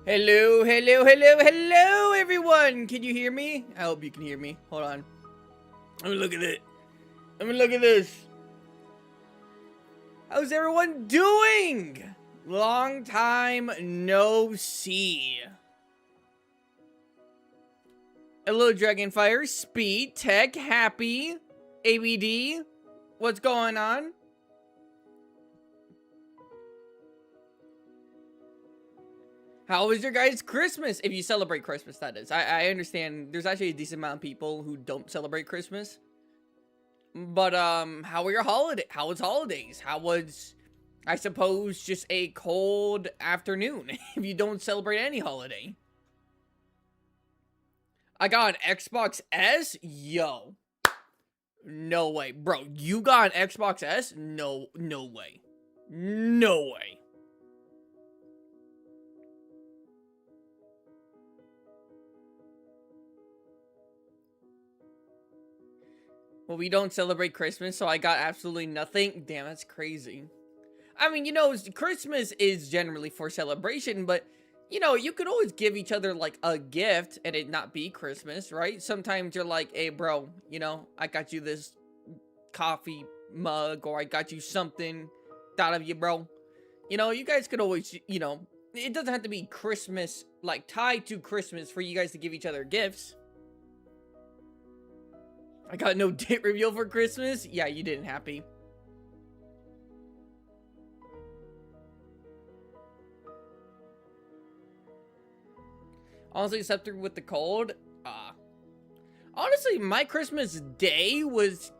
Hello, hello, hello, hello, everyone! Can you hear me? I hope you can hear me. Hold on. Let me look at it. Let me look at this. How's everyone doing? Long time no see. Hello, Dragonfire, Speed, Tech, Happy, ABD. What's going on? How was your guys' Christmas? If you celebrate Christmas, that is. I understand there's actually a decent amount of people who don't celebrate Christmas. But, how were your holidays? How was holidays? How was, I suppose, just a cold afternoon if you don't celebrate any holiday? I got an Xbox S? Yo. No way. Bro, you got an Xbox S? No way. No way. Well, we don't celebrate Christmas, so I got absolutely nothing. Damn, that's crazy. I mean, you know, Christmas is generally for celebration, but, you know, you could always give each other, like, a gift and it not be Christmas, right? Sometimes you're like, hey, bro, you know, I got you this coffee mug, or I got you something. Thought of you, bro. You know, you guys could always, you know, it doesn't have to be Christmas, like, tied to Christmas for you guys to give each other gifts. I got no date reveal for Christmas? Yeah, you didn't, Happy. Honestly, except with the cold, honestly, my Christmas day was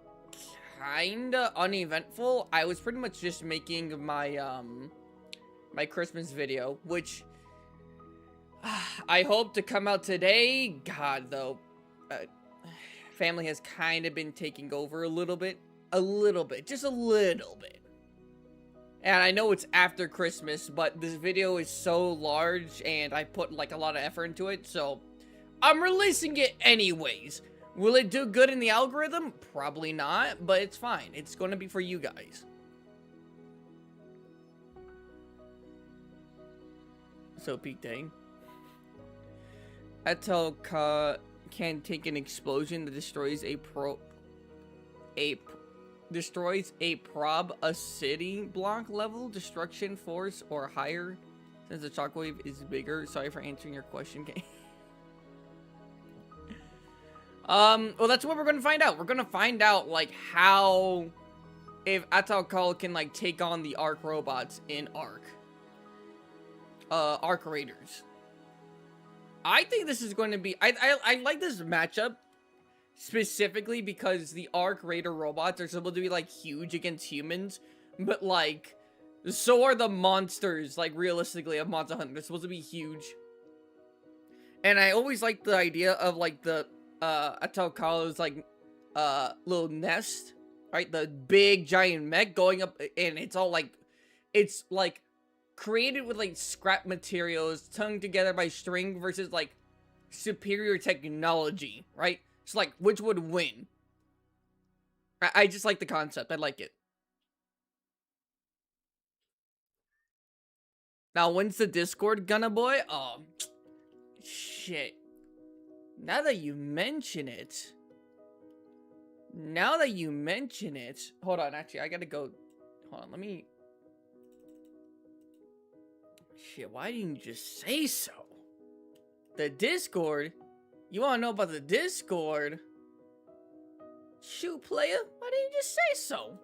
kinda uneventful. I was pretty much just making my, my Christmas video, which I hope to come out today. God, though, family has kind of been taking over a little bit, just a little bit. And I know it's after Christmas, but this video is so large and I put like a lot of effort into it, so I'm releasing it anyways. Will it do good in the algorithm? Probably not, but it's fine. It's going to be for you guys. So peak day. Ahtal can take an explosion that destroys a city block level destruction force or higher, since the shockwave is bigger. Sorry for answering your question. Well, that's what we're gonna find out. We're gonna find out like how, if Ahtal can like take on the Arc robots in Arc Raiders. I think this is going to be, I like this matchup specifically because the Arc Raider robots are supposed to be like huge against humans, but like so are the monsters, like realistically, of Monster Hunter. They're supposed to be huge. And I always like the idea of like the Ahtal's like little nest, right? The big giant mech going up, and it's all like, it's like created with like scrap materials tongued together by string versus like superior technology, right? So like, which would win? I just like the concept. I like it. Now, when's the Discord gonna boy? Oh, shit. Now that you mention it. Hold on, actually, I gotta go. Hold on, let me. Shit, why didn't you just say so? The Discord? You wanna know about the Discord? Shoot, player, why didn't you just say so?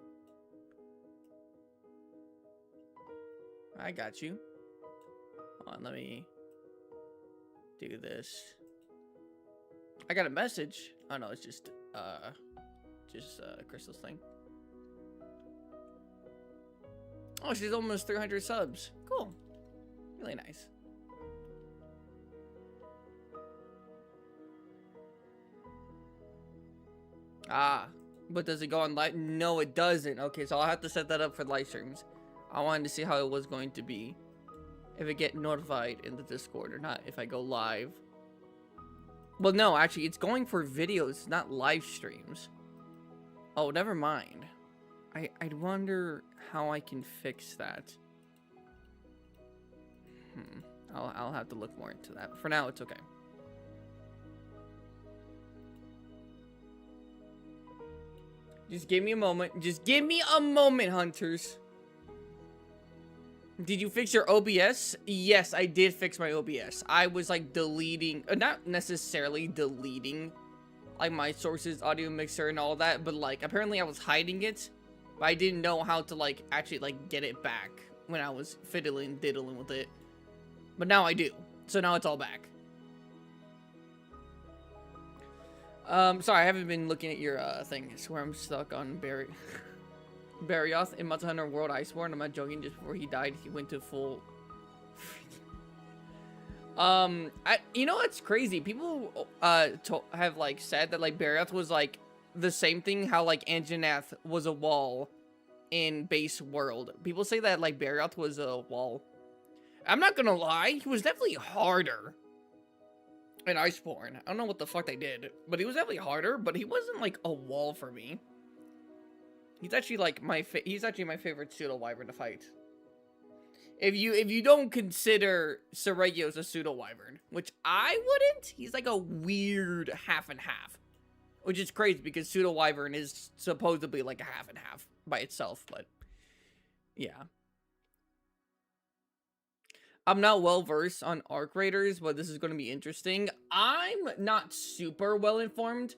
I got you. Hold on, let me do this. I got a message. Oh no, it's just Crystal's thing. Oh, she's almost 300 subs. Cool. Really nice. Ah, but does it go on live? No, it doesn't. Okay, so I'll have to set that up for live streams. I wanted to see how it was going to be. If it get notified in the Discord or not, if I go live. Well, no, actually, it's going for videos, not live streams. Oh, never mind. I'd wonder how I can fix that. I'll have to look more into that. For now, it's okay. Just give me a moment. Just give me a moment, hunters. Did you fix your OBS? Yes, I did fix my OBS. I was like deleting, not necessarily deleting like my sources, audio mixer and all that, but like apparently I was hiding it, but I didn't know how to like actually like get it back when I was diddling with it. But now I do. So now it's all back. Sorry, I haven't been looking at your thing. I swear I'm stuck on Barioth in Monster Hunter World Iceborne. I'm not joking. Just before he died, he went to full. You know what's crazy? People have like said that like Barioth was like the same thing. How like Anjanath was a wall in base world. People say that like Barioth was a wall. I'm not gonna lie. He was definitely harder in Iceborne. I don't know what the fuck they did, but he was definitely harder. But he wasn't like a wall for me. He's actually like he's actually my favorite pseudo wyvern to fight. If you don't consider Seregio's a pseudo wyvern, which I wouldn't, he's like a weird half and half, which is crazy because pseudo wyvern is supposedly like a half and half by itself. But yeah, I'm not well versed on arc raiders, but this is going to be interesting. I'm not super well informed.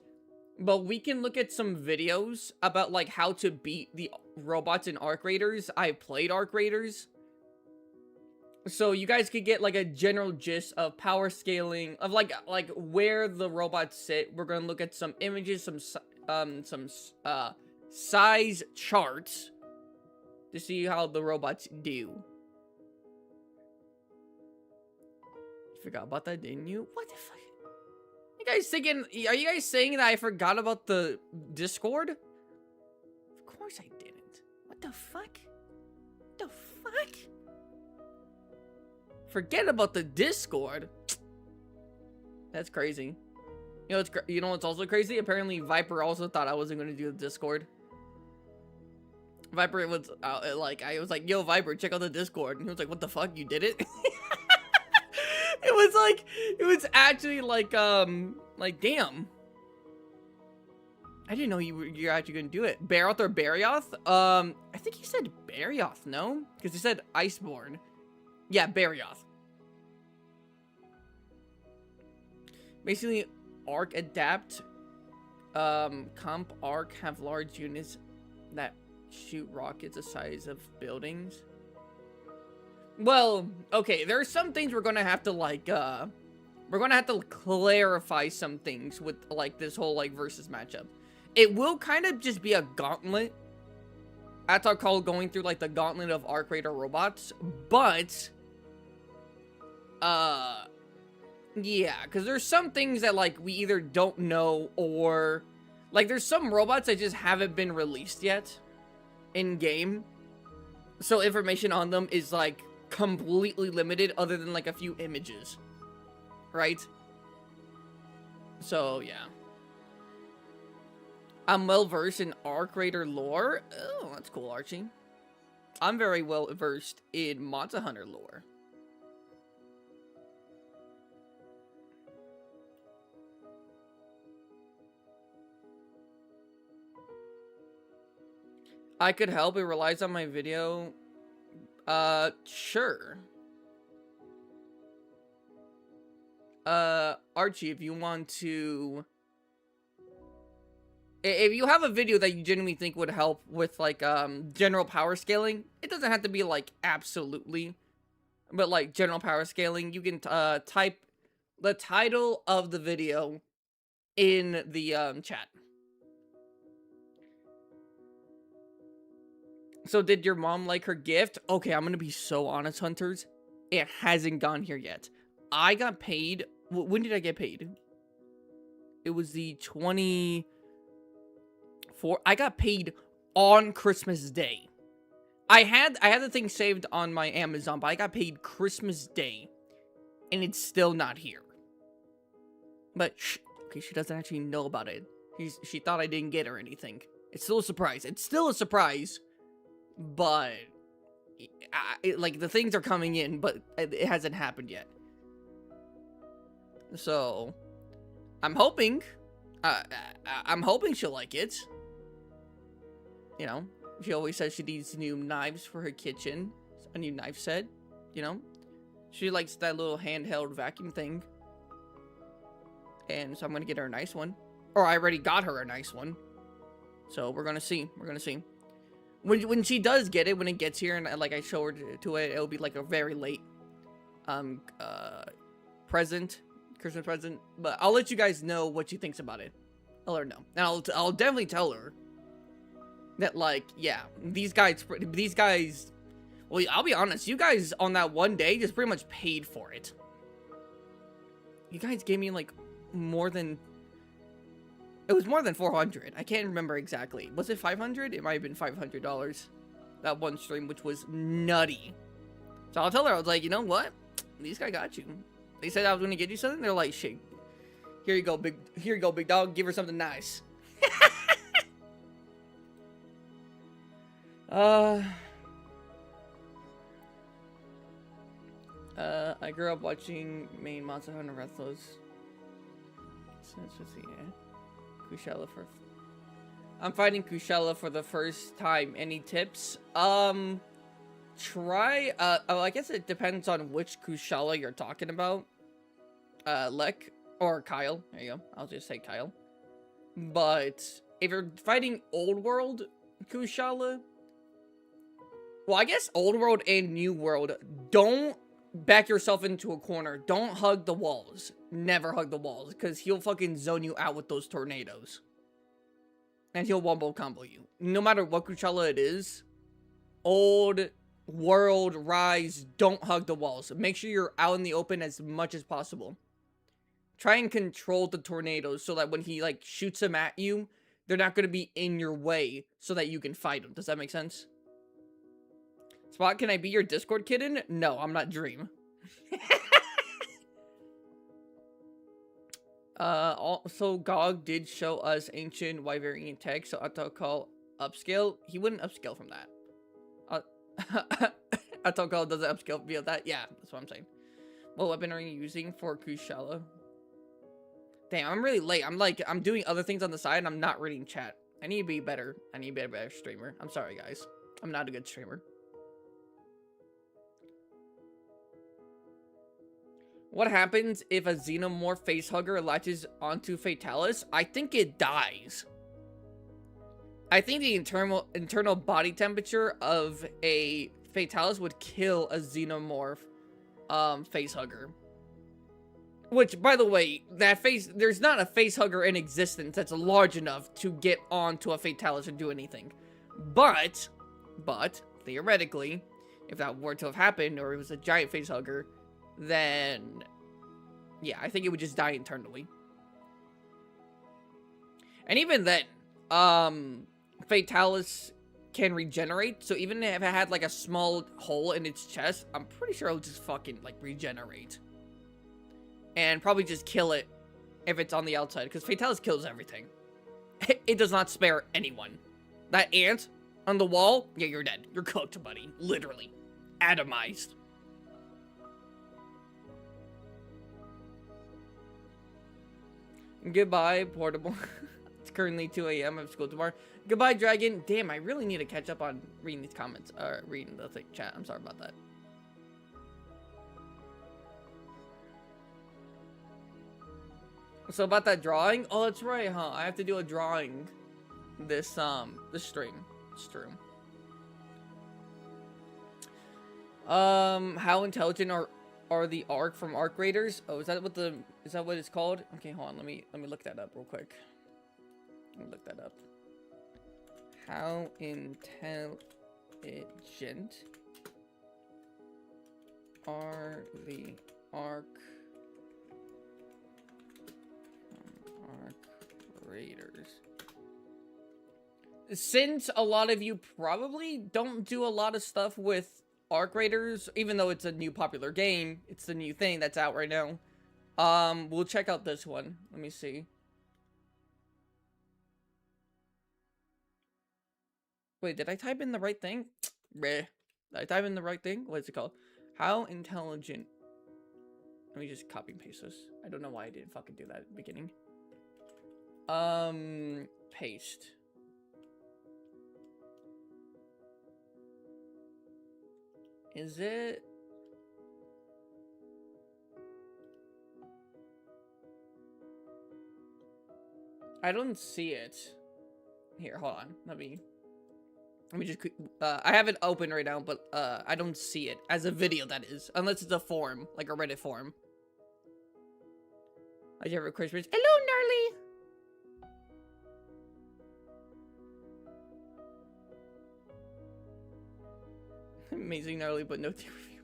But we can look at some videos about, like, how to beat the robots in Arc Raiders. I played Arc Raiders. So you guys could get, like, a general gist of power scaling, of, like where the robots sit. We're gonna look at some images, some size charts to see how the robots do. You forgot about that, didn't you? What the fuck? You guys thinking, are you guys saying that I forgot about the Discord? Of course I didn't. What the fuck? What the fuck? Forget about the Discord? That's crazy. You know what's also crazy? Apparently Viper also thought I wasn't going to do the Discord. Viper was like, I was like, yo Viper, check out the Discord. And he was like, what the fuck? You did it? It was actually like damn. I didn't know you're actually gonna do it. Barioth or Barioth? I think he said Barioth, no? Because he said Iceborne. Yeah, Barioth. Basically, Arc adapt. Comp Arc have large units that shoot rockets the size of buildings. Well, okay, there are some things we're gonna have to, like, we're gonna have to clarify some things with, like, this whole, like, versus matchup. It will kind of just be a gauntlet. Ahtal called going through, like, the gauntlet of Arc Raider robots, but, yeah, because there's some things that, like, we either don't know or, like, there's some robots that just haven't been released yet in-game, so information on them is, like, completely limited other than like a few images, right? So yeah, I'm well versed in Arc Raider lore. Oh, that's cool, Archie. I'm very well versed in Monster Hunter lore. I could help. It relies on my video. Sure. Archie, if you want to... If you have a video that you genuinely think would help with, like, general power scaling, it doesn't have to be, like, absolutely, but, like, general power scaling, you can, type the title of the video in the, chat. So did your mom like her gift? Okay, I'm gonna be so honest, hunters. It hasn't gone here yet. I got paid. When did I get paid? It was the 24th. I got paid on Christmas Day. I had the thing saved on my Amazon, but I got paid Christmas Day, and it's still not here. But okay, she doesn't actually know about it. She thought I didn't get her anything. It's still a surprise. It's still a surprise. But like the things are coming in, but it hasn't happened yet. So, I'm hoping she'll like it. You know, she always says she needs new knives for her kitchen, a new knife set. You know, she likes that little handheld vacuum thing, and so I'm gonna get her a nice one. Or I already got her a nice one. So we're gonna see. We're gonna see. When she does get it, when it gets here, and like I show her to it, it'll be like a very late present. Christmas present, but I'll let you guys know what she thinks about it. I'll let her know, and I'll definitely tell her that, like, yeah, these guys, well, I'll be honest, you guys on that one day just pretty much paid for it. You guys gave me like more than, it was more than 400. I can't remember exactly. Was it 500? It might have been $500 that one stream, which was nutty. So I'll tell her, I was like, you know what, these guys got you. They said I was gonna get you something. They're like, shit. Here you go, big dog. Give her something nice. I grew up watching main Monster Hunter Wrestlers. Kushala for. I'm fighting Kushala for the first time. Any tips? Try. Oh, I guess it depends on which Kushala you're talking about. Lek or Kyle. There you go. I'll just say Kyle. But if you're fighting Old World Kushala, well, I guess Old World and New World, don't back yourself into a corner. Don't hug the walls. Never hug the walls, because he'll fucking zone you out with those tornadoes. And he'll wombo combo you. No matter what Kushala it is, Old World, Rise, don't hug the walls. Make sure you're out in the open as much as possible. Try and control the tornadoes so that when he, like, shoots them at you, they're not going to be in your way so that you can fight them. Does that make sense? Spot, can I be your Discord kitten? No, I'm not Dream. Also, GOG did show us ancient Wyverian tech, so Ahtal call upscale. He wouldn't upscale from that. Ahtal call doesn't upscale via that. Yeah, that's what I'm saying. What weapon are you using for Kushala? Damn, I'm really late. I'm doing other things on the side and I'm not reading chat. I need to be better. I need to be a better streamer. I'm sorry, guys. I'm not a good streamer. What happens if a Xenomorph facehugger latches onto Fatalis? I think it dies. I think the internal body temperature of a Fatalis would kill a Xenomorph facehugger. Which, by the way, there's not a facehugger in existence that's large enough to get onto a Fatalis or do anything. But, theoretically, if that were to have happened, or it was a giant facehugger, then, yeah, I think it would just die internally. And even then, Fatalis can regenerate, so even if it had, like, a small hole in its chest, I'm pretty sure it'll just fucking, like, regenerate. And probably just kill it if it's on the outside, because Fatalis kills everything. It does not spare anyone. That ant on the wall, yeah, you're dead. You're cooked, buddy. Literally. Atomized. Goodbye, Portable. It's currently 2 a.m. I have school tomorrow. Goodbye, Dragon. Damn, I really need to catch up on reading these comments. Reading the chat. I'm sorry about that. So about that drawing? Oh, that's right, huh? I have to do a drawing this stream. It's true. How intelligent are the Ark from Ark Raiders? Oh, is that what it's called? Okay, hold on. Let me look that up real quick. Let me look that up. How intelligent are the Ark Raiders? Since a lot of you probably don't do a lot of stuff with Ark Raiders, even though it's a new popular game, it's the new thing that's out right now. We'll check out this one. Let me see. Wait, did I type in the right thing? Bleh. Did I type in the right thing? What is it called? How intelligent? Let me just copy and paste this. I don't know why I didn't fucking do that at the beginning. Paste. Is it? I don't see it. Here, hold on. Let me just, I have it open right now, but, I don't see it. As a video, that is. Unless it's a forum, like a Reddit forum. I just have a Christmas. Hello, Gnarly! Amazing, Gnarly, but no tier review.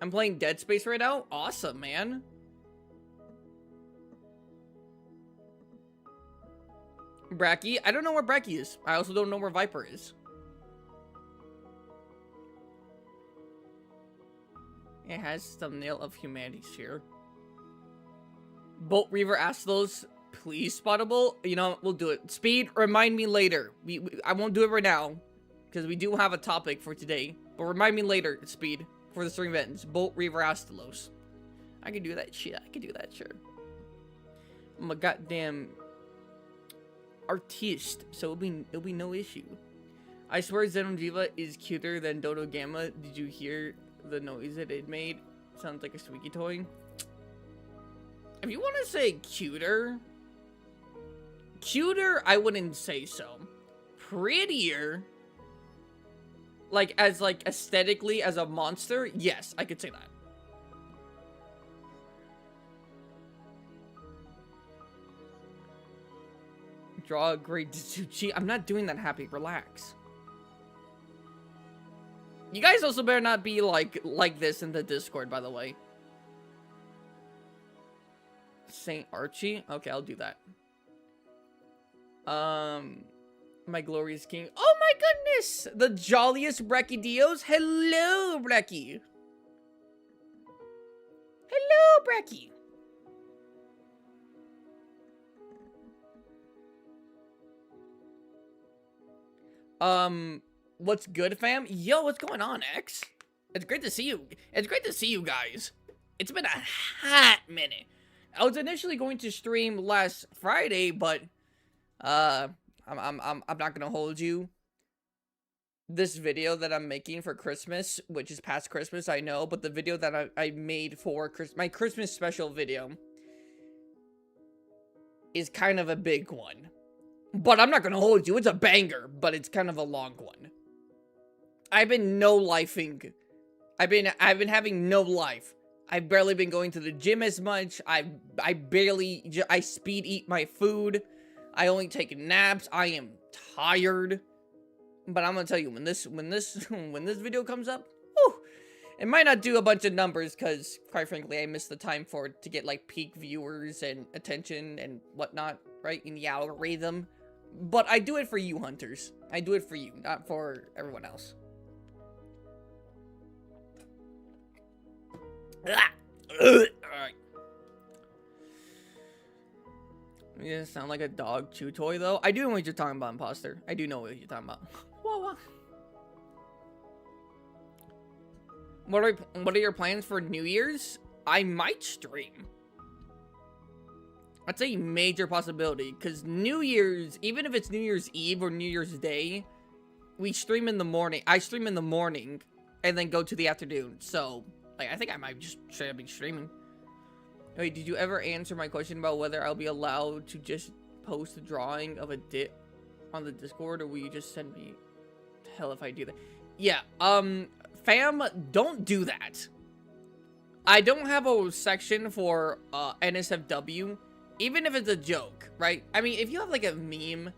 I'm playing Dead Space right now? Awesome, man. Bracky? I don't know where Bracky is. I also don't know where Viper is. It has thumbnail of humanity's here. Bolt Reaver Astalos, please spottable. You know, we'll do it. Speed, remind me later. I won't do it right now, because we do have a topic for today. But remind me later, Speed, for the stream ends. Bolt Reaver Astalos. I can do that shit. I can do that, sure. I'm a goddamn artiste, so it'll be no issue. I swear Xenojiva is cuter than Dodo Gamma. Did you hear the noise that it made? Sounds like a squeaky toy. If you want to say cuter, I wouldn't say so. Prettier, like as like aesthetically as a monster, yes, I could say that. Draw a great Tsuchi. I'm not doing that, Happy. Relax. You guys also better not be like this in the Discord, by the way. Saint Archie? Okay, I'll do that. My glorious king. Oh my goodness! The jolliest Brecky Dios. Hello, Brecky. Hello, Brecky. What's good, fam? Yo, what's going on, X? It's great to see you. It's great to see you guys. It's been a hot minute. I was initially going to stream last Friday, but I'm not gonna hold you. This video that I'm making for Christmas, which is past Christmas, I know, but the video that I made for my Christmas special video is kind of a big one. But I'm not gonna hold you. It's a banger, but it's kind of a long one. I've been no-lifing. I've been having no life. I've barely been going to the gym as much. I speed eat my food. I only take naps. I am tired. But I'm gonna tell you, when this video comes up, whew, it might not do a bunch of numbers, because quite frankly, I missed the time for it to get like peak viewers and attention and whatnot, right, in the algorithm. But I do it for you, hunters. I do it for you, not for everyone else. Alright. You sound like a dog chew toy, though. I do know what you're talking about, imposter. I do know what you're talking about. Whoa. What are your plans for New Year's? I might stream. That's a major possibility, because New Year's, even if it's New Year's Eve or New Year's Day, we stream in the morning. I stream in the morning, and then go to the afternoon. So, like, I think I might just straight up be streaming. Wait, did you ever answer my question about whether I'll be allowed to just post a drawing of a dick on the Discord, or will you just send me to hell if I do that? Yeah, fam, don't do that. I don't have a section for, NSFW. Even if it's a joke, right? I mean, if you have, like, a meme,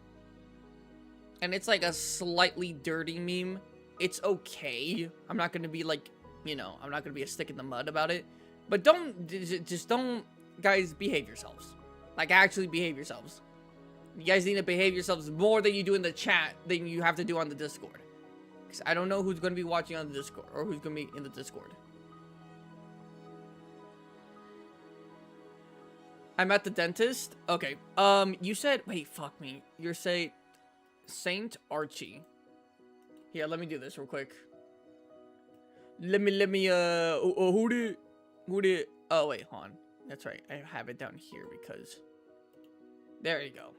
and it's, like, a slightly dirty meme, it's okay. I'm not gonna be, like, you know, I'm not gonna be a stick in the mud about it. But just don't, guys, behave yourselves. Like, actually behave yourselves. You guys need to behave yourselves more than you do in the chat than you have to do on the Discord. Because I don't know who's gonna be watching on the Discord, or who's gonna be in the Discord. I'm at the dentist. Okay. You said, wait, fuck me. You're saying Saint Archie. Yeah, let me do this real quick. Let me, who did, oh, wait, hold on. That's right, I have it down here because, there you go.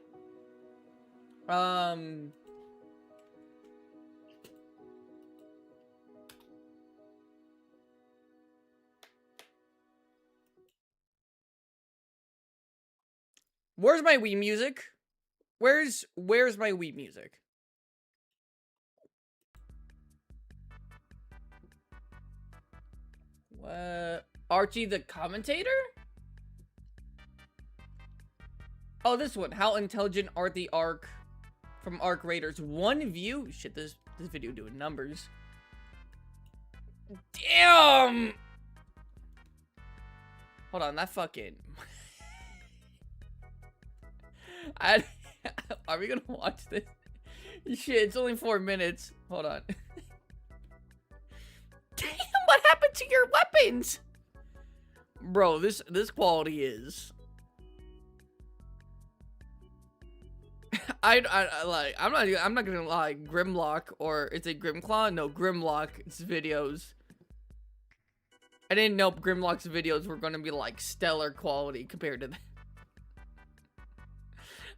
Where's my Wii music? Where's my Wii music? What? Archie the commentator? Oh, this one. How intelligent are the Arc from Arc Raiders? One view? Shit, this video doing numbers. Damn! Hold on, that fucking... Are we gonna watch this? Shit, it's only 4 minutes. Hold on. Damn, what happened to your weapons? Bro, this quality is... I'm not gonna lie, Grimlock, or is it Grimclaw? No, Grimlock's videos. I didn't know Grimlock's videos were gonna be like stellar quality compared to that.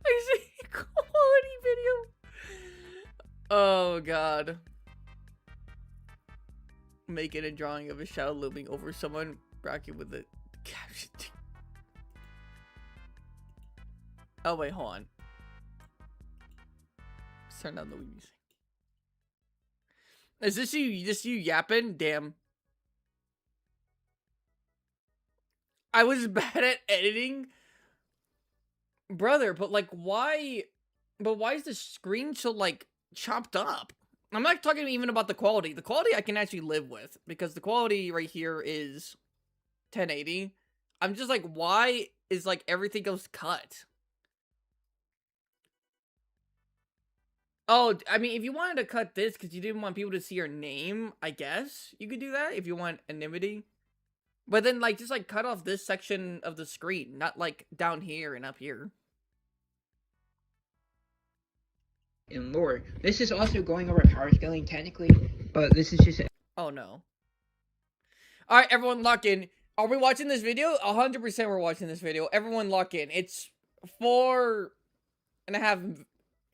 I see quality video. Oh god. Making a drawing of a shadow looming over someone, bracket with the caption. Oh wait, hold on. Let's turn down the Wii music. Is this you yapping? Damn. I was bad at editing. Brother, but like why is the screen so like chopped up? I'm not talking even about the quality. The quality I can actually live with because the quality right here is 1080. I'm just like, why is like everything else cut? Oh, I mean, if you wanted to cut this because you didn't want people to see your name, I guess you could do that if you want anonymity. But then like just like cut off this section of the screen, not like down here and up here. In lore. This is also going over power scaling technically, but this is just... Oh no. Alright, everyone lock in. Are we watching this video? 100% we're watching this video. Everyone lock in. It's 4.5...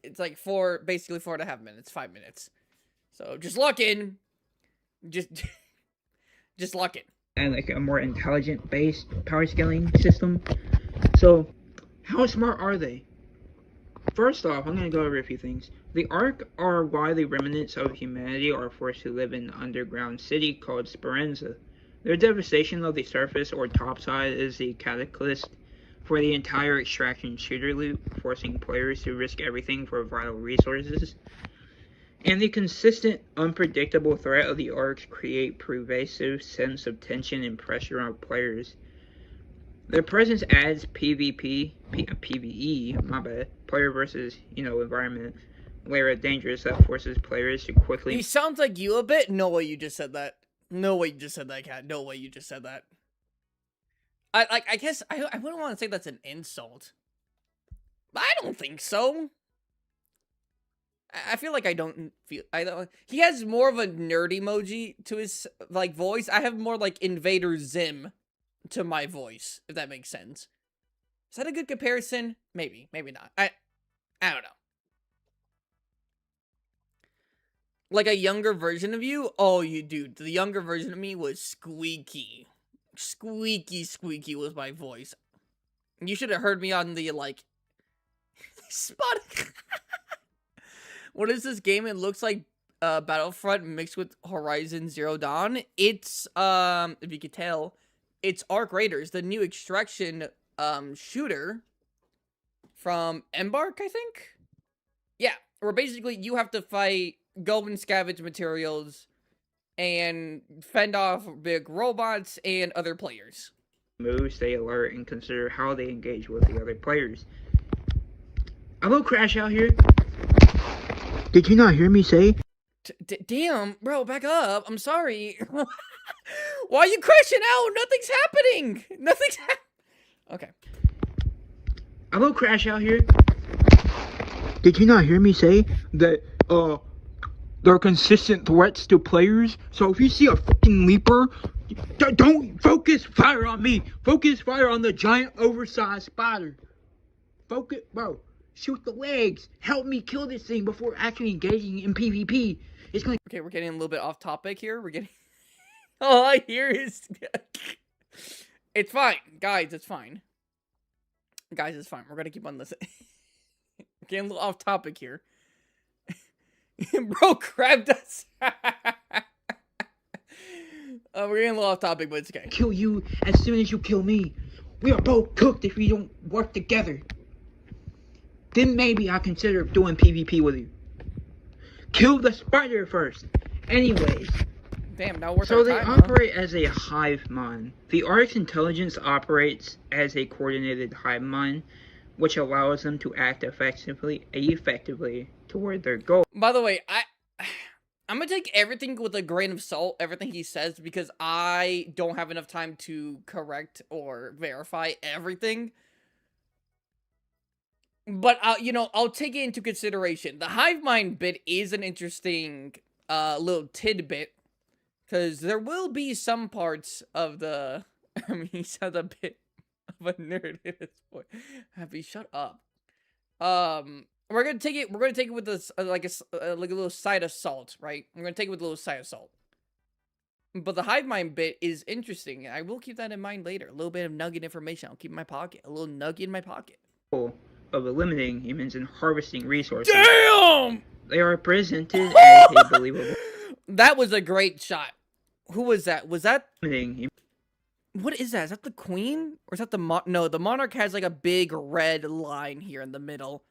It's like basically 4.5 minutes, 5 minutes. So just lock in. Just lock in. And like a more intelligent based power scaling system. So, how smart are they? First off, I'm going to go over a few things. The Ark are why the remnants of humanity are forced to live in an underground city called Speranza. Their devastation of the surface or topside is the catalyst for the entire extraction shooter loop, forcing players to risk everything for vital resources. And the consistent, unpredictable threat of the Arks create pervasive sense of tension and pressure on players. Their presence adds PvE, player versus, environment, layer of dangers that forces players to quickly... He sounds like you a bit. No way you just said that. No way you just said that, Cat. No way you just said that. I guess, I wouldn't want to say that's an insult. But I don't think so. I feel like he has more of a nerd emoji to his, like, voice. I have more, like, Invader Zim to my voice, if that makes sense. Is that a good comparison? Maybe, maybe not. I don't know. Like a younger version of you? Oh, you dude, the younger version of me was squeaky. Squeaky was my voice. You should have heard me on the, like, spot. What is this game? It looks like Battlefront mixed with Horizon Zero Dawn. It's, if you could tell, it's Arc Raiders, the new extraction shooter from Embark, I think? Yeah, where basically you have to fight, go and scavenge materials, and fend off big robots and other players. Move, stay alert, and consider how they engage with the other players. I will crash out here. Did you not hear me say? Damn, bro, back up. I'm sorry. Why are you crashing out? Nothing's happening. Nothing's happening. Okay. I will crash out here. Did you not hear me say that they're consistent threats to players? So if you see a fucking leaper, don't focus fire on me. Focus fire on the giant oversized spider. Focus, bro. Shoot the legs. Help me kill this thing before actually engaging in PvP. It's gonna. Okay, we're getting a little bit off topic here. We're getting. All I hear is. It's fine, guys. It's fine. Guys, it's fine. We're gonna keep on listening. We're getting a little off topic here. Bro, grabbed us. We're getting a little off topic, but it's okay. Kill you as soon as you kill me. We are both cooked if we don't work together. Then maybe I'll consider doing PvP with you. Kill the spider first. Anyways. Damn, now we're so they operate as a hive mind. The Ark's intelligence operates as a coordinated hive mind, which allows them to act effectively toward their goal. By the way, I'm gonna take everything with a grain of salt, everything he says, because I don't have enough time to correct or verify everything. But, you know, I'll take it into consideration. The hive mind bit is an interesting little tidbit, because there will be some parts of the... I mean, he sounds a bit of a nerd at this point. Happy, shut up. We're gonna take it with this like a little side of salt, right? We're gonna take it with a little side of salt. But the hive mind bit is interesting. I will keep that in mind later. A little bit of nugget information. I'll keep in my pocket. A little nugget in my pocket. Of eliminating humans and harvesting resources. Damn! They are presented as a believable. That was a great shot. Who was that? Was that? What is that? Is that the queen? Or is that the no? The monarch has like a big red line here in the middle.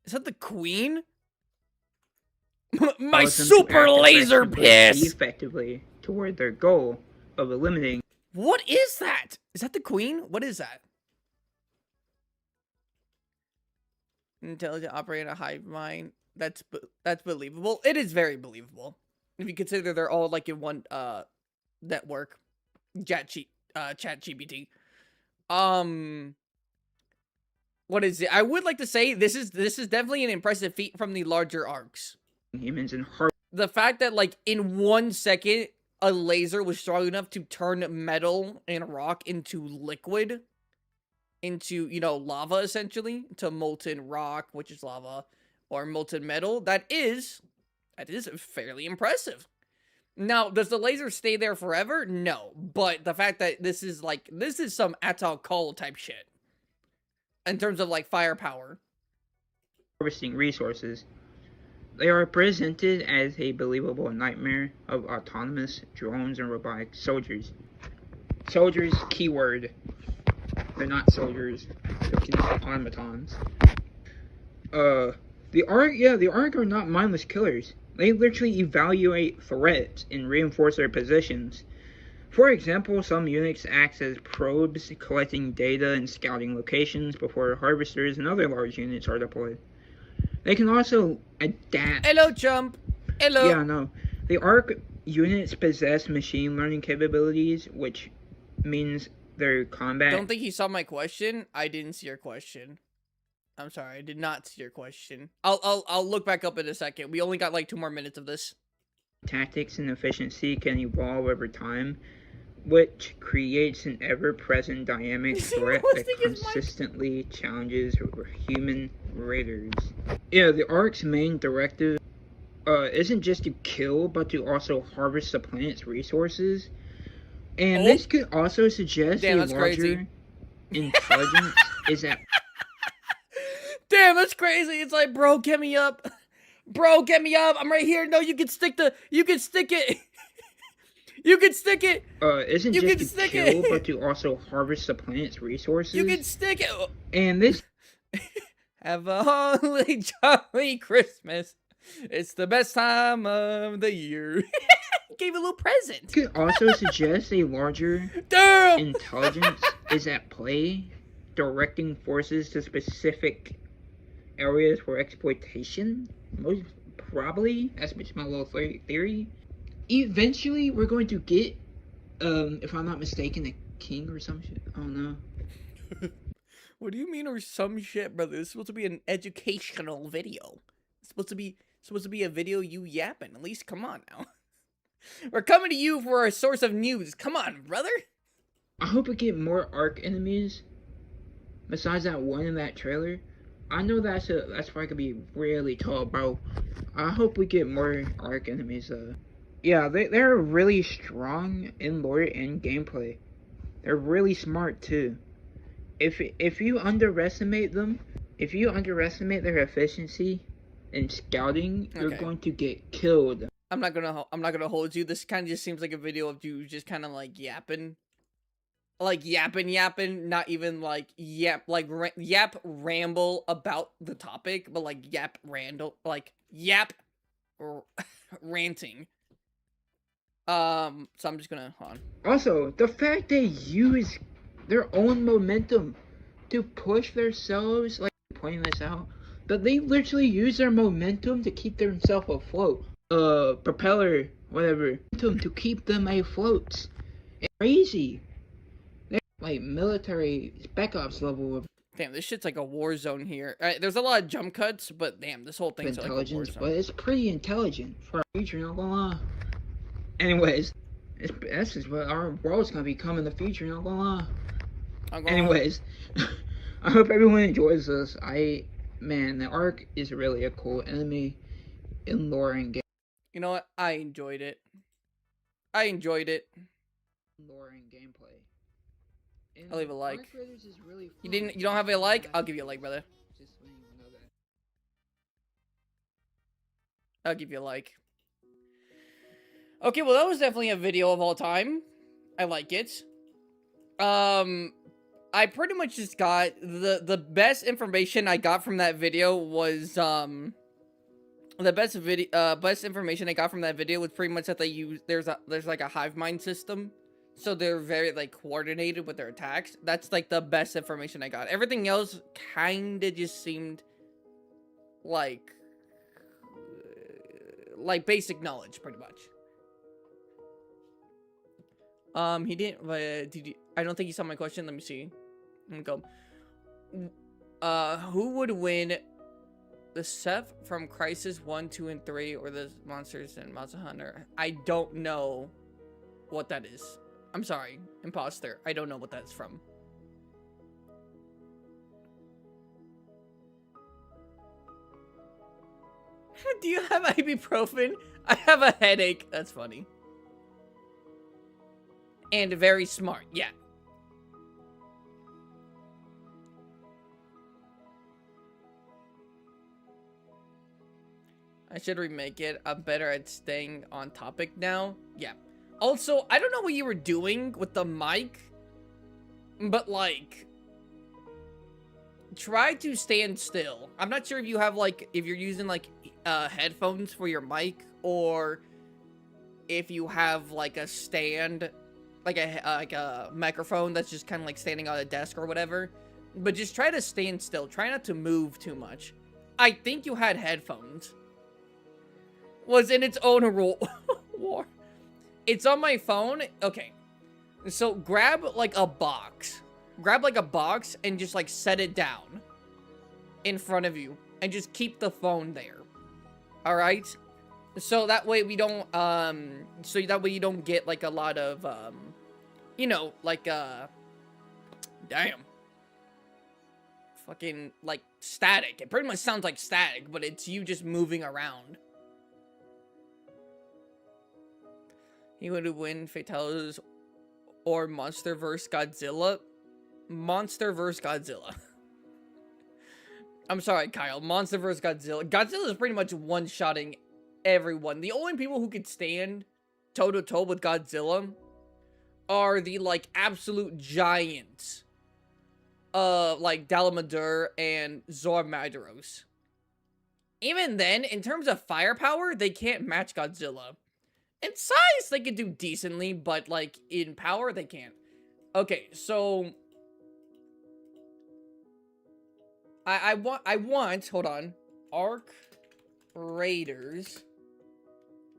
Is that the queen? My super laser piss! Effectively toward their goal of eliminating. What is that? Is that the queen? What is that? Intelligent operator hive mind. That's believable. It is very believable. If you consider they're all like in one network. Chat GPT. What is it? I would like to say this is definitely an impressive feat from the larger arcs. Humans and the fact that like in 1 second a laser was strong enough to turn metal and rock into liquid, into, you know, lava essentially, to molten rock, which is lava, or molten metal. That is fairly impressive. Now, does the laser stay there forever? No, but the fact that this is some Ahtal Call type shit. In terms of, like, firepower. Harvesting resources. They are presented as a believable nightmare of autonomous drones and robotic soldiers. Soldiers, keyword. They're not soldiers. They're automatons. The Ark are not mindless killers. They literally evaluate threats and reinforce their positions. For example, some units act as probes, collecting data and scouting locations before harvesters and other large units are deployed. They can also adapt. Hello, chump. Hello. Yeah, no. The Ark units possess machine learning capabilities, which means their combat... Don't think you saw my question. I didn't see your question. I'm sorry, I did not see your question. I'll look back up in a second. We only got like 2 more minutes of this. Tactics and efficiency can evolve over time, which creates an ever-present dynamic threat that consistently challenges human raiders. Yeah, the Ark's main directive isn't just to kill, but to also harvest the planet's resources. And this could also suggest a larger intelligence is at... Damn, that's crazy. It's like, bro, get me up. Bro, get me up. I'm right here. No, you can stick it. You can stick it. Isn't just to kill, but to also harvest the planet's resources. You can stick it. And this... Have a holly jolly Christmas. It's the best time of the year. Gave a little present. Could also suggest a larger intelligence is at play, directing forces to specific areas for exploitation. Most probably, that's just my little theory. Eventually, we're going to get, if I'm not mistaken, a king or some shit. I don't know. What do you mean or some shit, brother? This is supposed to be an educational video. It's supposed to be a video you yapping. At least come on now. We're coming to you for a source of news. Come on, brother. I hope we get more Ark enemies besides that one in that trailer. I know that's probably gonna be really tall, bro. I hope we get more Ark enemies. Yeah, they're really strong in lore and gameplay. They're really smart too. If you underestimate them, if you underestimate their efficiency in scouting, you're going to get killed. I'm not gonna hold you. This kind of just seems like a video of you just kind of like yapping. Like yapping, not even like yap, like yap ramble about the topic, but like yap random, like yap ranting. So I'm just gonna hold on. Also, the fact they use their own momentum to push themselves, like pointing this out, that they literally use their momentum to keep themselves afloat. Propeller, whatever, to keep them afloat. It's crazy. They're like military spec ops level of Damn, this shit's like a war zone here. There's a lot of jump cuts, but damn, this whole thing's intelligence, like a war zone. but it's pretty intelligent for our future, not gonna lie. Anyways, this is what our world's gonna become in the future, not gonna lie. Anyways, I hope everyone enjoys this. Man, the Ark is really a cool enemy in lore and game. You know what? I enjoyed it. Lore and gameplay. And I'll leave a like. Ark Raiders is really fun. You don't have a like? I'll give you a like, brother. Just so you know that. I'll give you a like. Okay, well that was definitely a video of all time. I like it. I pretty much just got the best information I got from that video was the best information I got from that video was pretty much that they use there's like a hive mind system, so they're very like coordinated with their attacks. That's like the best information I got. Everything else kind of just seemed like basic knowledge, pretty much. He didn't. Did you? I don't think you saw my question. Let me see. Let me go. Who would win? The Seth from Crisis 1, 2, and 3, or the monsters in Monster Hunter? I don't know what that is. I'm sorry, imposter. I don't know what that's from. Do you have ibuprofen? I have a headache. That's funny. And very smart, yeah. I should remake it. I'm better at staying on topic now. Yeah. Also, I don't know what you were doing with the mic, but like, try to stand still. I'm not sure if you have like, if you're using like headphones for your mic, or if you have like a stand, like a microphone that's just kind of like standing on a desk or whatever. But just try to stand still. Try not to move too much. I think you had headphones. Was in its own war. It's on my phone. Okay. So grab like a box. Grab like a box and just like set it down in front of you. And just keep the phone there. Alright? So that way we don't, so that way you don't get like a lot of, you know, like, damn. Fucking, like, static. It pretty much sounds like static, but it's you just moving around. He would win Fatalities or Monster vs. Godzilla. Monster vs. Godzilla. I'm sorry, Kyle. Monster vs. Godzilla. Godzilla is pretty much one-shotting everyone. The only people who could stand toe-to-toe with Godzilla are the, like, absolute giants. Like Dalamadur and Zormadros. Even then, in terms of firepower, they can't match Godzilla. In size, they could do decently, but, like, in power, they can't. Okay, so I want, hold on, Ark Raiders,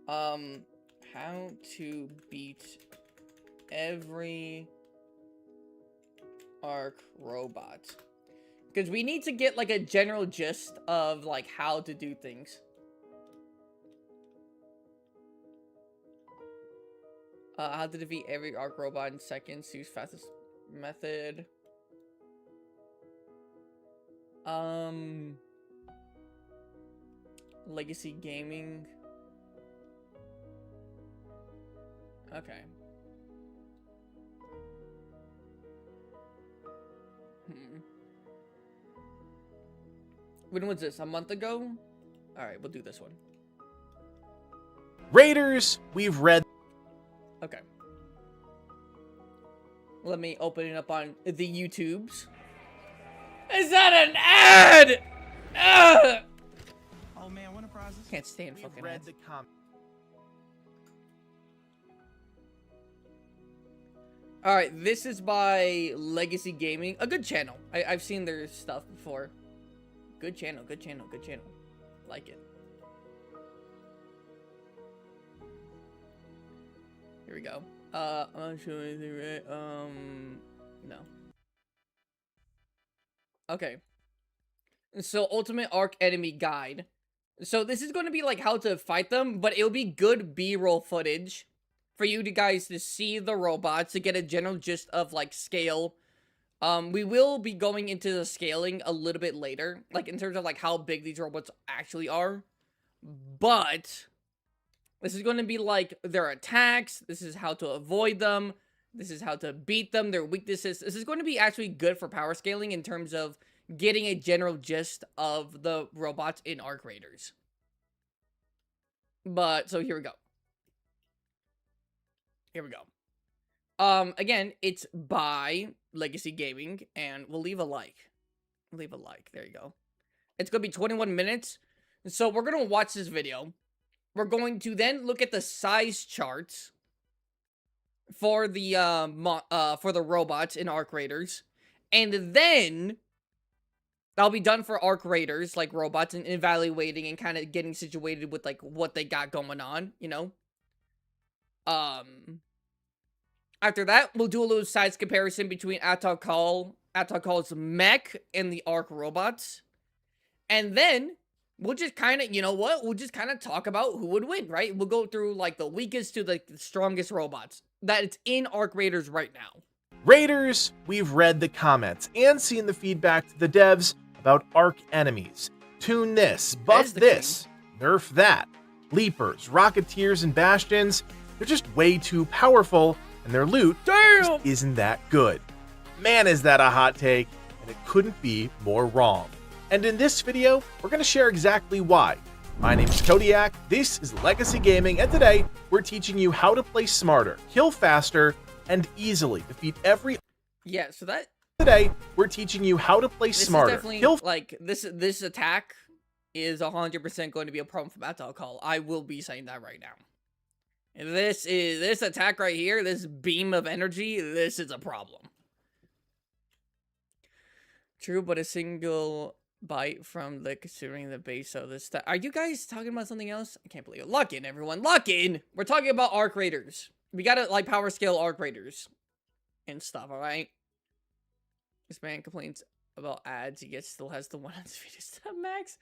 how to beat every Ark robot. Because we need to get, like, a general gist of, like, how to do things. How to defeat every arc robot in seconds. Use fastest method. Legacy gaming. Okay. When was this? A month ago? Alright, we'll do this one. Raiders, we've read. Okay. Let me open it up on the YouTubes. Is that an ad? Ugh! Oh man, what a process. Can't stand We've fucking read ads. the com. Alright, this is by Legacy Gaming. A good channel. I've seen their stuff before. Good channel, good channel, good channel. Like it. Here we go. I'm not sure anything, right? No. Okay. So, Ultimate Arc Enemy Guide. So, this is going to be like how to fight them, but it'll be good B-roll footage for you guys to see the robots, to get a general gist of, like, scale. We will be going into the scaling a little bit later, like, in terms of, like, how big these robots actually are. But this is going to be, like, their attacks. This is how to avoid them. This is how to beat them, their weaknesses. This is going to be actually good for power scaling in terms of getting a general gist of the robots in Arc Raiders. But, so here we go. Here we go. Again, it's by Legacy Gaming, and we'll leave a like. Leave a like. There you go. It's gonna be 21 minutes. So we're gonna watch this video. We're going to then look at the size charts for the robots in Arc Raiders, and then that'll be done for Arc Raiders, like robots, and evaluating and kind of getting situated with like what they got going on, you know. After that, we'll do a little size comparison between Ahtal's mech and the Arc robots. And then, we'll just kind of, you know what? We'll just kind of talk about who would win, right? We'll go through, like, the weakest to the strongest robots that it's in Arc Raiders right now. Raiders, we've read the comments and seen the feedback to the devs about Arc enemies. Tune this, buff this, nerf that. Leapers, Rocketeers, and Bastions, they're just way too powerful, and their loot just isn't that good. Man, is that a hot take, and it couldn't be more wrong. And in this video, we're going to share exactly why. My name is Kodiak, this is Legacy Gaming, and today, we're teaching you how to play smarter, kill faster, and easily defeat every... Yeah, so that... Today, we're teaching you how to play smarter, kill... Like, this attack is 100% going to be a problem from Ahtal. I will be saying that right now. And this attack right here, this beam of energy, this is a problem. True, but a single bite from the considering the base of this stuff. Are you guys talking about something else? I can't believe it. Lock in, everyone. Lock in! We're talking about Arc Raiders. We gotta, like, power scale Arc Raiders and stuff, alright? This man complains about ads. He still has the one on his video stuff, Max.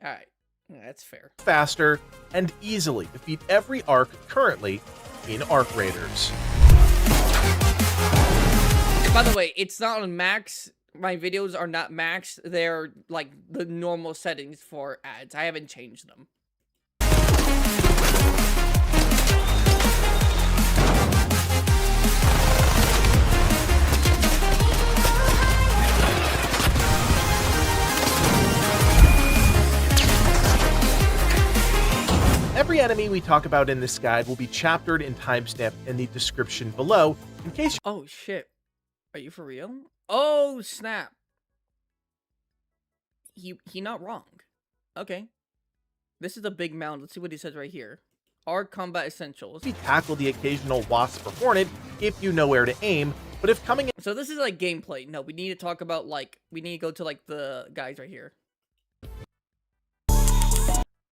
Alright. Yeah, that's fair. Faster and easily defeat every arc currently in Arc Raiders. By the way, it's not on max. My videos are not maxed. They're like the normal settings for ads. I haven't changed them. Every enemy we talk about in this guide will be chaptered and timestamped in the description below, in case... Oh, shit. Are you for real? Oh, snap. He not wrong. Okay. This is a big mound. Let's see what he says right here. Arc Combat Essentials. You tackle the occasional wasp or hornet if you know where to aim, but if coming in... So this is like gameplay. No, we need to talk about, like, we need to go to, like, the guys right here.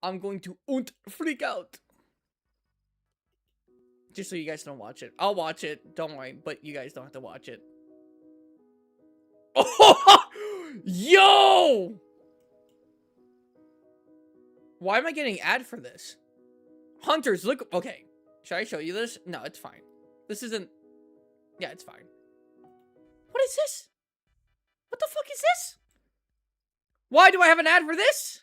I'm going to freak out. Just so you guys don't watch it. I'll watch it. Don't worry. But you guys don't have to watch it. Oh! Yo! Why am I getting ad for this? Hunters, look. Okay. Should I show you this? No, it's fine. This isn't. Yeah, it's fine. What is this? What the fuck is this? Why do I have an ad for this?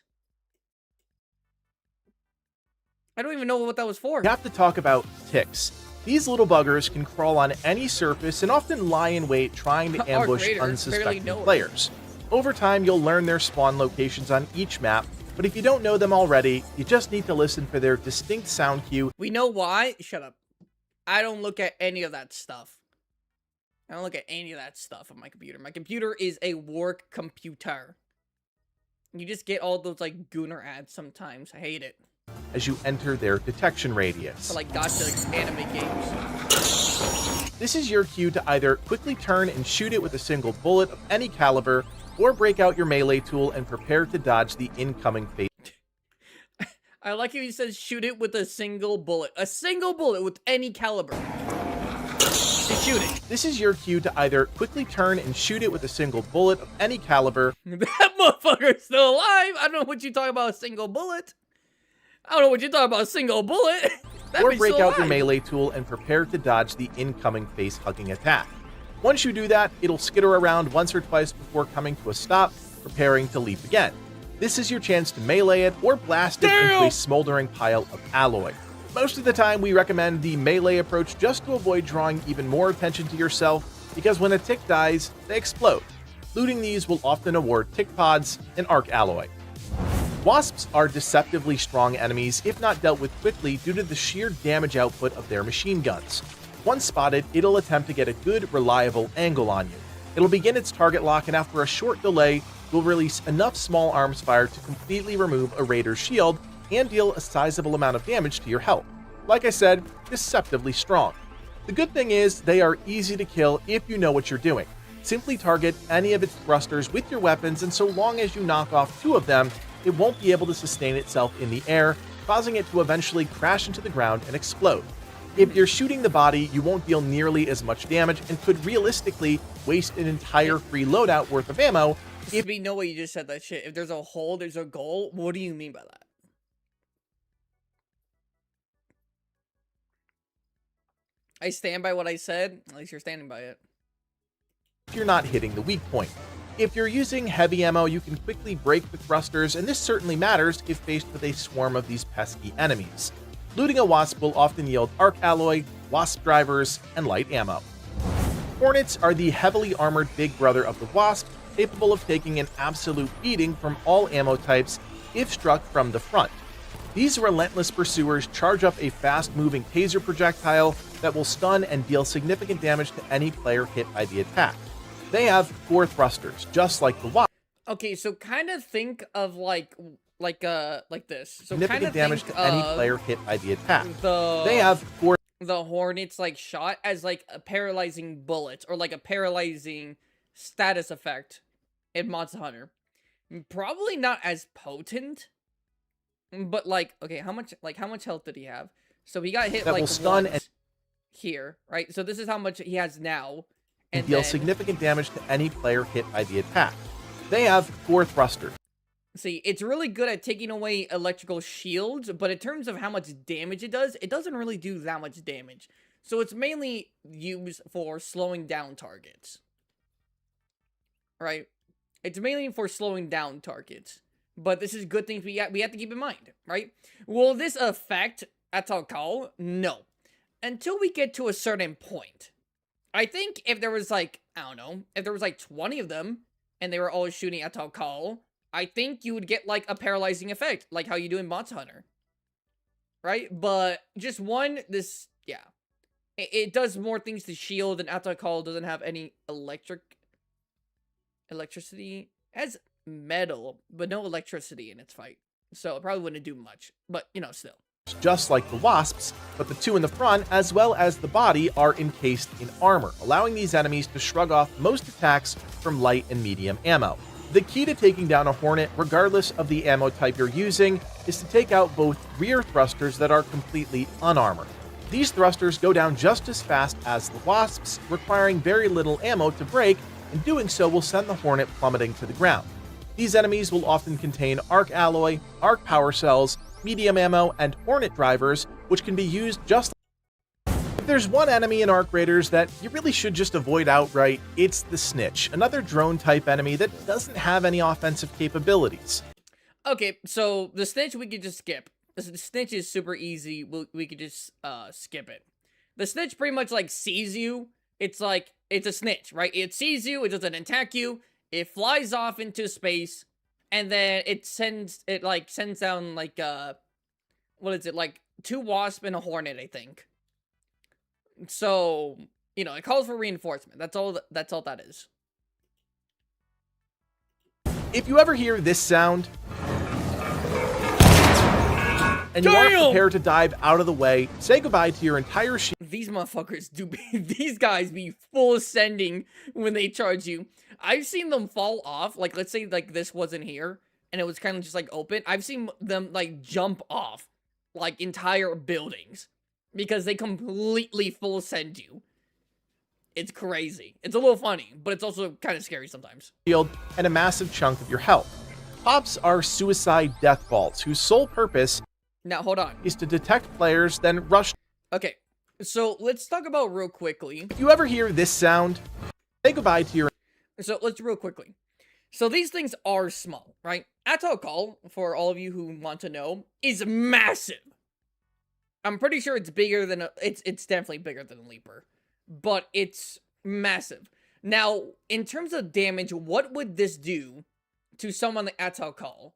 I don't even know what that was for. We have to talk about ticks. These little buggers can crawl on any surface and often lie in wait trying to ambush unsuspecting players. Over time, you'll learn their spawn locations on each map, but if you don't know them already, you just need to listen for their distinct sound cue. We know why. Shut up. I don't look at any of that stuff. I don't look at any of that stuff on my computer. My computer is a work computer. You just get all those, like, gooner ads sometimes. I hate it. As you enter their detection radius. For, like, gotcha anime games. This is your cue to either quickly turn and shoot it with a single bullet of any caliber, or break out your melee tool and prepare to dodge the incoming phase. I like how he says shoot it with a single bullet. A single bullet with any caliber. Just shoot it. This is your cue to either quickly turn and shoot it with a single bullet of any caliber. That motherfucker's still alive. I don't know what you talking about, a single bullet. I don't know what you're talking about, a single bullet. Or break out your melee tool and prepare to dodge the incoming face-hugging attack. Once you do that, it'll skitter around once or twice before coming to a stop, preparing to leap again. This is your chance to melee it or blast it into a smoldering pile of alloy. Most of the time, we recommend the melee approach just to avoid drawing even more attention to yourself, because when a tick dies, they explode. Looting these will often award tick pods and arc alloy. Wasps are deceptively strong enemies if not dealt with quickly due to the sheer damage output of their machine guns. Once spotted, it'll attempt to get a good, reliable angle on you. It'll begin its target lock, and after a short delay, will release enough small arms fire to completely remove a raider's shield and deal a sizable amount of damage to your health. Like I said, deceptively strong. The good thing is, they are easy to kill if you know what you're doing. Simply target any of its thrusters with your weapons, and so long as you knock off 2 of them, it won't be able to sustain itself in the air, causing it to eventually crash into the ground and explode. If you're shooting the body, you won't deal nearly as much damage and could realistically waste an entire free loadout worth of ammo. If we know what you just said that shit. If there's a hole, there's a goal. What do you mean by that? I stand by what I said. At least you're standing by it. If you're not hitting the weak point. If you're using heavy ammo, you can quickly break the thrusters, and this certainly matters if faced with a swarm of these pesky enemies. Looting a wasp will often yield arc alloy, wasp drivers, and light ammo. Hornets are the heavily armored big brother of the wasp, capable of taking an absolute beating from all ammo types if struck from the front. These relentless pursuers charge up a fast-moving taser projectile that will stun and deal significant damage to any player hit by the attack. They have 4 thrusters, just like the wasp. Okay, so kind of think of like this. So Significant damage to any player hit by the attack. They have 4. The Hornets like shot as like a paralyzing bullet or like a paralyzing status effect in Monster Hunter. Probably not as potent, but like okay, how much health did he have? So he got hit that like will stun once and here, right? So this is how much he has now. And deal then, significant damage to any player hit by the attack. They have 4 thrusters. see, it's really good at taking away electrical shields, but in terms of how much damage it doesn't really do that much damage. So it's mainly used for slowing down targets. Right? It's mainly for slowing down targets. But this is good things we have to keep in mind, right? Will this affect Ahtal? No. Until we get to a certain point. I think if there was like, I don't know, if there was like 20 of them, and they were all shooting Ahtal, I think you would get like a paralyzing effect, like how you do in Monster Hunter. Right? But just one, yeah. It does more things to shield, and Ahtal doesn't have any electricity. It has metal, but no electricity in its fight. So it probably wouldn't do much, but you know, still. Just like the wasps, but the 2 in the front, as well as the body, are encased in armor, allowing these enemies to shrug off most attacks from light and medium ammo. The key to taking down a Hornet, regardless of the ammo type you're using, is to take out both rear thrusters that are completely unarmored. These thrusters go down just as fast as the wasps, requiring very little ammo to break, and doing so will send the Hornet plummeting to the ground. These enemies will often contain arc alloy, arc power cells, medium ammo, and Hornet drivers, which can be used just if there's one enemy in Arc Raiders that you really should just avoid outright, it's the Snitch, another drone-type enemy that doesn't have any offensive capabilities. Okay, so the Snitch we could just skip. The Snitch is super easy. We could just skip it. The Snitch pretty much like sees you. It's like it's a Snitch, right? It sees you. It doesn't attack you. It flies off into space, and then it sends down like what is it, like 2 wasps and a hornet, I think. So, you know, it calls for reinforcement. That's all that is. If you ever hear this sound and you want to prepare to dive out of the way, say goodbye to your entire shield. These motherfuckers these guys be full ascending when they charge you. I've seen them fall off. Like, let's say like this wasn't here and it was kind of just like open. I've seen them like jump off like entire buildings because they completely full send you. It's crazy. It's a little funny, but it's also kind of scary sometimes. And a massive chunk of your health. Pops are suicide death balls whose sole purpose now hold on is to detect players, then rush. Okay, so let's talk about real quickly. If you ever hear this sound, say goodbye to your. So let's real quickly. So these things are small, right? Ahtal, for all of you who want to know, is massive. I'm pretty sure it's bigger than it's definitely bigger than a Leaper, but it's massive. Now, in terms of damage, what would this do to someone like Ahtal?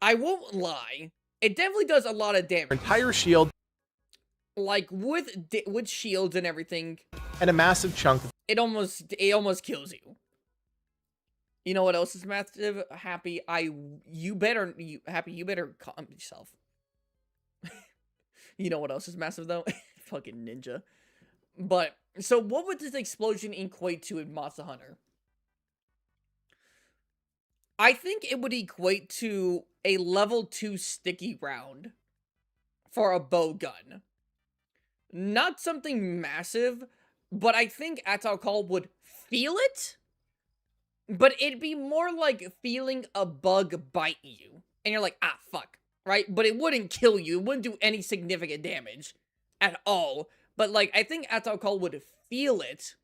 I won't lie, it definitely does a lot of damage. Entire shield, like with shields and everything, and a massive chunk. It almost kills you. You know what else is massive? Happy, you better calm yourself. You know what else is massive though? Fucking ninja. But so what would this explosion equate to in Monster Hunter? I think it would equate to a level 2 sticky round for a bow gun. Not something massive, but I think Ahtal would feel it. But it'd be more like feeling a bug bite you. And you're like, ah, fuck. Right? But it wouldn't kill you. It wouldn't do any significant damage at all. But, like, I think Ahtal would feel it.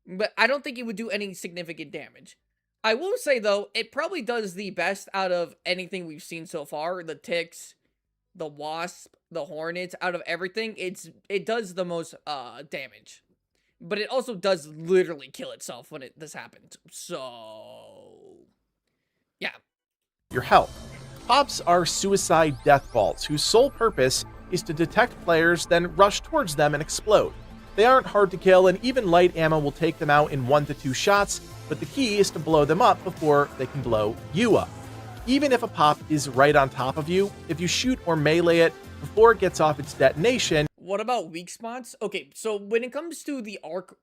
But I don't think it would do any significant damage. I will say, though, it probably does the best out of anything we've seen so far. The ticks, the wasp, the hornets, out of everything, it does the most damage. But it also does literally kill itself when this happens. So, yeah. Your health. Pops are suicide death balls whose sole purpose is to detect players, then rush towards them and explode. They aren't hard to kill, and even light ammo will take them out in 1 to 2 shots, but the key is to blow them up before they can blow you up. Even if a pop is right on top of you, if you shoot or melee it before it gets off its detonation. What about weak spots? Okay, so when it comes to the Arc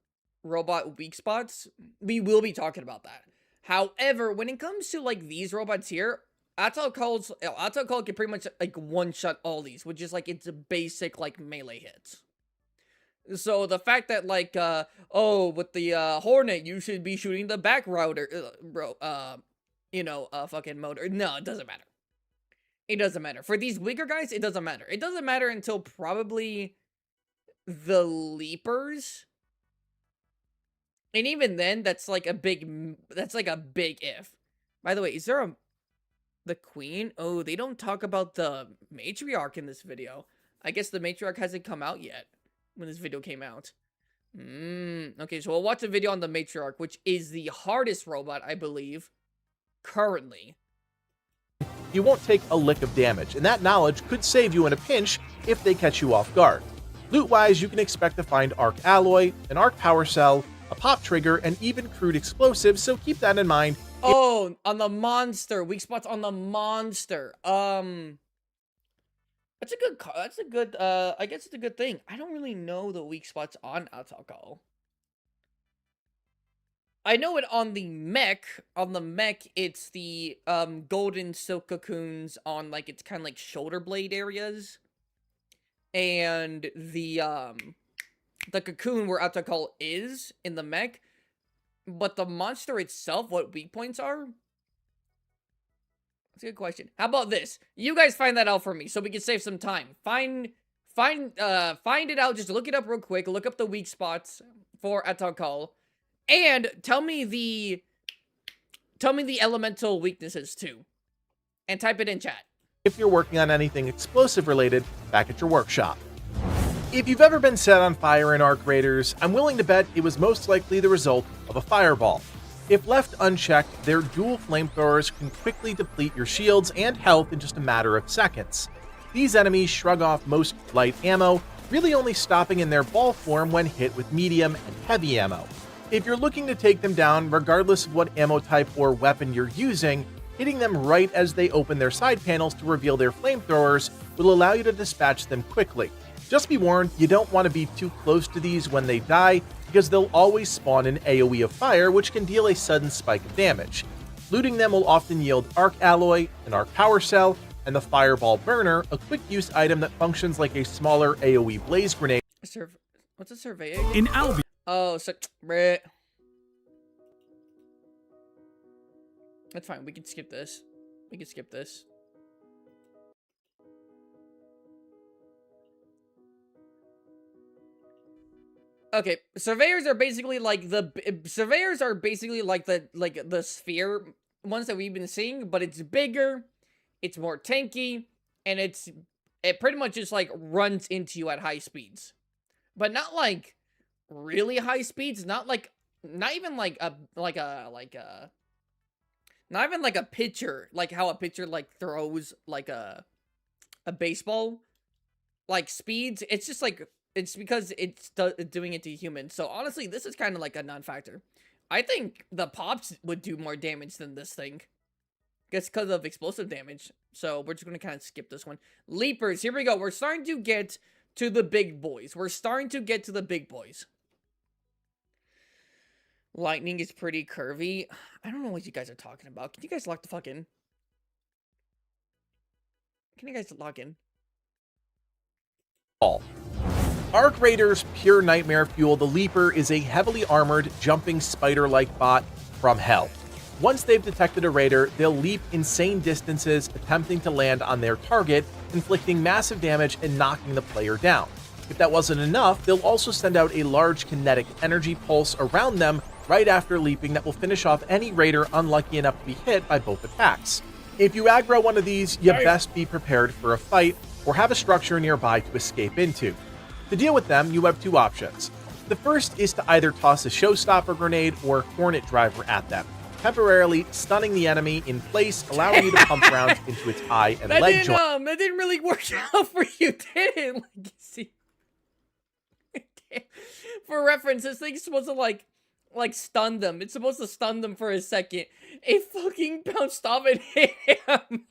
robot weak spots, we will be talking about that. However, when it comes to like these robots here, Ahtal can pretty much like one-shot all these, which is like it's a basic like melee hits. So the fact that like oh, with the Hornet you should be shooting the back router fucking motor. No, it doesn't matter. It doesn't matter. For these weaker guys, it doesn't matter. It doesn't matter until probably the Leapers. And even then, that's like a big if. By the way, is there the Queen? Oh, they don't talk about the Matriarch in this video. I guess the Matriarch hasn't come out yet when this video came out. Okay, so we'll watch a video on the Matriarch, which is the hardest robot, I believe, currently. You won't take a lick of damage, and that knowledge could save you in a pinch if they catch you off guard. Loot-wise, you can expect to find arc alloy, an arc power cell, a pop trigger, and even crude explosives, so keep that in mind. Oh, on the monster. Weak spots on the monster. That's a good, I guess it's a good thing. I don't really know the weak spots on Ahtal. I know it on the mech. On the mech, it's the golden silk cocoons on like its kind of like shoulder blade areas, and the the cocoon where Ahtal is in the mech, but the monster itself, what weak points are? That's a good question. How about this? You guys find that out for me so we can save some time. Find it out. Just look it up real quick. Look up the weak spots for Ahtal, and tell me the elemental weaknesses too, and type it in chat. If you're working on anything explosive related back at your workshop. If you've ever been set on fire in Arc Raiders, I'm willing to bet it was most likely the result of a fireball. If left unchecked, their dual flamethrowers can quickly deplete your shields and health in just a matter of seconds. These enemies shrug off most light ammo, really only stopping in their ball form when hit with medium and heavy ammo. If you're looking to take them down, regardless of what ammo type or weapon you're using, hitting them right as they open their side panels to reveal their flamethrowers will allow you to dispatch them quickly. Just be warned, you don't want to be too close to these when they die, because they'll always spawn an AoE of fire, which can deal a sudden spike of damage. Looting them will often yield Arc Alloy, an Arc Power Cell, and the Fireball Burner, a quick-use item that functions like a smaller AoE blaze grenade. What's a survey again? In Albion. Oh, so... Bleh. That's fine, we can skip this. We can skip this. Okay, surveyors are basically like the sphere ones that we've been seeing, but it's bigger, it's more tanky, and it pretty much just like runs into you at high speeds. But not like really high speeds, not even like a pitcher, like how a pitcher like throws like a baseball like speeds. It's just like it's because it's doing it to humans. So honestly, this is kind of like a non-factor. I think the pops would do more damage than this thing. Guess because of explosive damage. So we're just going to kind of skip this one. Leapers, here we go. We're starting to get to the big boys. Lightning is pretty curvy. I don't know what you guys are talking about. Can you guys lock the fuck in? Can you guys log in? Arc Raiders' pure nightmare fuel, the Leaper is a heavily armored, jumping spider-like bot from hell. Once they've detected a raider, they'll leap insane distances, attempting to land on their target, inflicting massive damage and knocking the player down. If that wasn't enough, they'll also send out a large kinetic energy pulse around them right after leaping that will finish off any raider unlucky enough to be hit by both attacks. If you aggro one of these, you best be prepared for a fight or have a structure nearby to escape into. To deal with them, you have two options. The first is to either toss a showstopper grenade or hornet driver at them, temporarily stunning the enemy in place, allowing you to pump rounds into its eye and leg joint. That didn't really work out for you, did it? Like, you see. For reference, this thing's supposed to like stun them. It's supposed to stun them for a second. It fucking bounced off and hit him.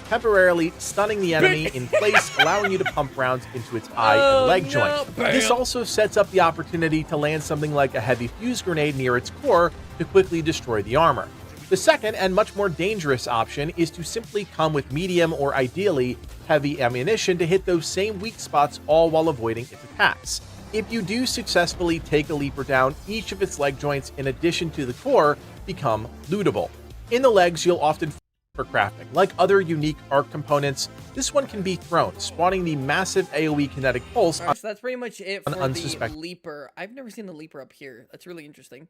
Temporarily stunning the enemy in place, allowing you to pump rounds into its eye and leg joint. This also sets up the opportunity to land something like a heavy fuse grenade near its core to quickly destroy the armor. The second and much more dangerous option is to simply come with medium or ideally heavy ammunition to hit those same weak spots, all while avoiding its attacks. If you do successfully take a Leaper down, each of its leg joints in addition to the core become lootable. In the legs, you'll often for crafting. Like other unique Arc components, this one can be thrown, spawning the massive AoE kinetic pulse. Right, so that's pretty much it for the Leaper. I've never seen the Leaper up here. That's really interesting.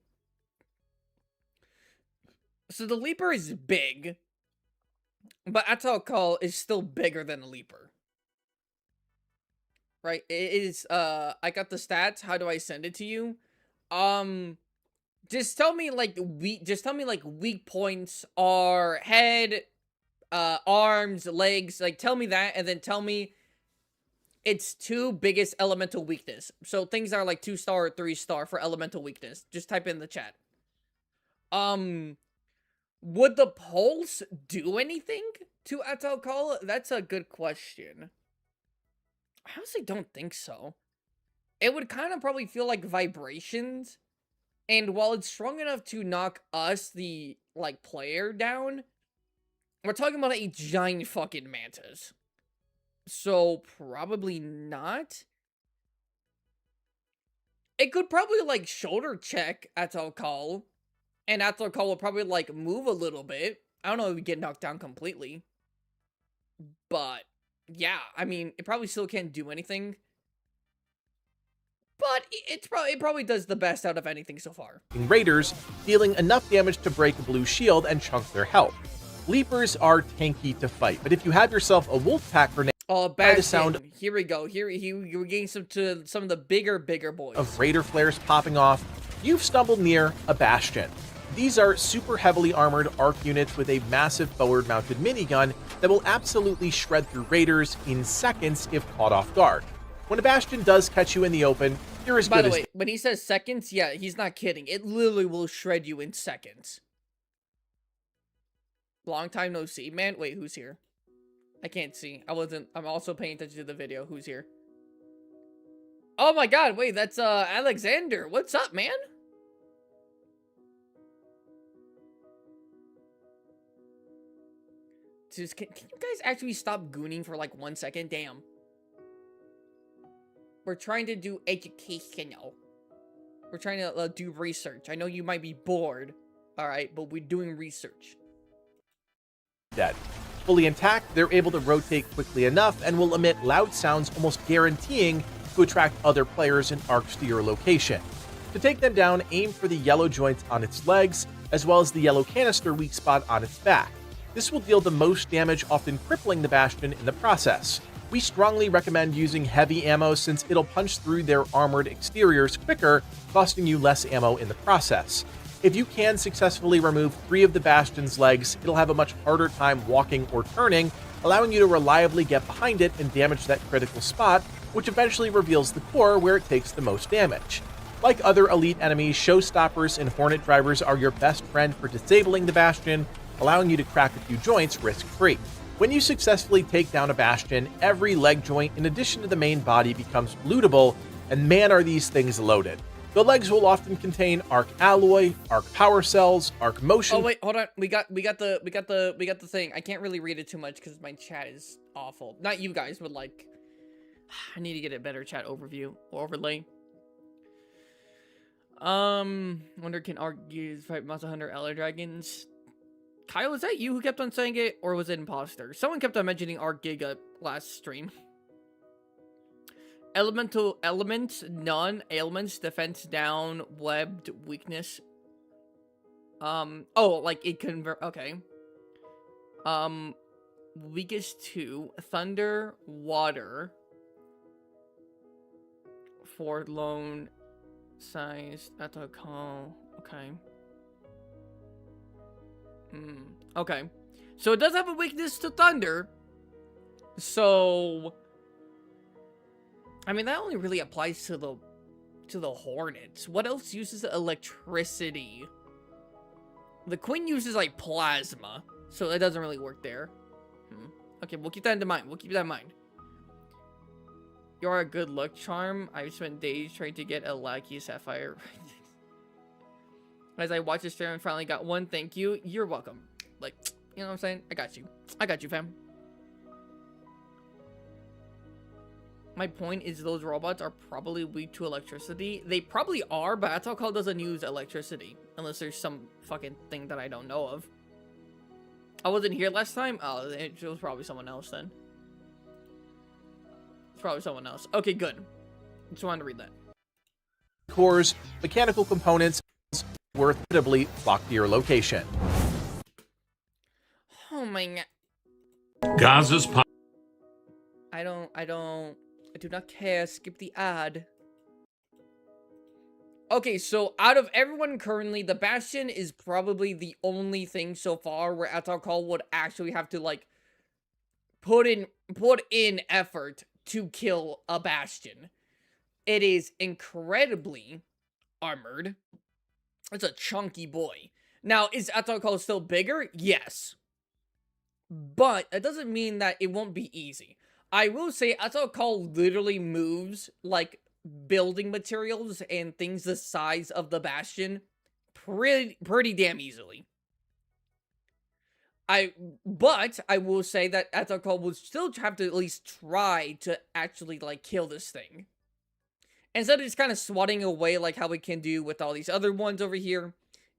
So the Leaper is big, but Ahtal is still bigger than a Leaper. Right? It is, I got the stats. How do I send it to you? Just tell me like weak points are head, arms, legs. Like tell me that, and then tell me its two biggest elemental weakness. So things are like 2-star or 3-star for elemental weakness. Just type in the chat. Would the pulse do anything to Ahtal? That's a good question. I honestly don't think so. It would kind of probably feel like vibrations. And while it's strong enough to knock us, the, like, player down, we're talking about a giant fucking mantis. So, probably not. It could probably, like, shoulder check Ahtal, and Ahtal will probably, like, move a little bit. I don't know if we get knocked down completely. But, yeah, I mean, it probably still can't do anything. But it probably does the best out of anything so far. Raiders, dealing enough damage to break a blue shield and chunk their health. Leapers are tanky to fight, but if you have yourself a wolf pack grenade, Oh, Bastion. Sound here we go. Here we're getting some of the bigger boys. Of Raider flares popping off, you've stumbled near a Bastion. These are super heavily armored ARC units with a massive forward-mounted minigun that will absolutely shred through Raiders in seconds if caught off guard. When a Bastion does catch you in the open, you're as good as... By the way, when he says seconds, yeah, he's not kidding. It literally will shred you in seconds. Long time no see. Man, wait, who's here? I can't see. I'm also paying attention to the video. Who's here? Oh my god, wait, that's Alexander. What's up, man? Just, can you guys actually stop gooning for like 1 second? Damn. We're trying to do educational. We're trying to do research. I know you might be bored, alright, but we're doing research. Dead. Fully intact, they're able to rotate quickly enough and will emit loud sounds, almost guaranteeing to attract other players and arcs to your location. To take them down, aim for the yellow joints on its legs, as well as the yellow canister weak spot on its back. This will deal the most damage, often crippling the Bastion in the process. We strongly recommend using heavy ammo since it'll punch through their armored exteriors quicker, costing you less ammo in the process. If you can successfully remove 3 of the Bastion's legs, it'll have a much harder time walking or turning, allowing you to reliably get behind it and damage that critical spot, which eventually reveals the core where it takes the most damage. Like other elite enemies, Showstoppers and Hornet Drivers are your best friend for disabling the Bastion, allowing you to crack a few joints risk-free. When you successfully take down a Bastion, every leg joint in addition to the main body becomes lootable, and man are these things loaded. The legs will often contain arc alloy, arc power cells, arc motion... Oh wait, hold on. We got the thing. I can't really read it too much because my chat is awful. Not you guys, but like... I need to get a better chat overview or overlay. Wonder can arc use fight Monster Hunter Elder Dragons? Kyle, is that you who kept on saying it, or was it Imposter? Someone kept on mentioning Arc Giga last stream. Elemental elements, none. Ailments, defense down, webbed, weakness. Oh, like it convert, okay. Weakest 2, thunder, water. For lone size, that's a call, okay. Okay. So it does have a weakness to thunder. So I mean that only really applies to the Hornets. What else uses electricity? The Queen uses like plasma, so it doesn't really work there. Okay, we'll keep that in mind. We'll keep that in mind. You're a good luck charm. I've spent days trying to get a Lucky Sapphire. As I watched this stream and finally got one, thank you. You're welcome. Like, you know what I'm saying? I got you. I got you, fam. My point is those robots are probably weak to electricity. They probably are, but Ahtal doesn't use electricity. Unless there's some fucking thing that I don't know of. I wasn't here last time? Oh, it was probably someone else then. It's probably someone else. Okay, good. Just wanted to read that. Cores, mechanical components, worthily flock to your location. Oh my god. Gaza's pop. I do not care. Skip the ad. Okay, so out of everyone currently, the Bastion is probably the only thing so far where Ahtal would actually have to like put in effort to kill a Bastion. It is incredibly armored. It's a chunky boy. Now, is Ahtal still bigger? Yes. But that doesn't mean that it won't be easy. I will say Ahtal literally moves like building materials and things the size of the Bastion pretty damn easily. But I will say that Ahtal will still have to at least try to actually like kill this thing. instead of just kind of swatting away like how we can do with all these other ones over here,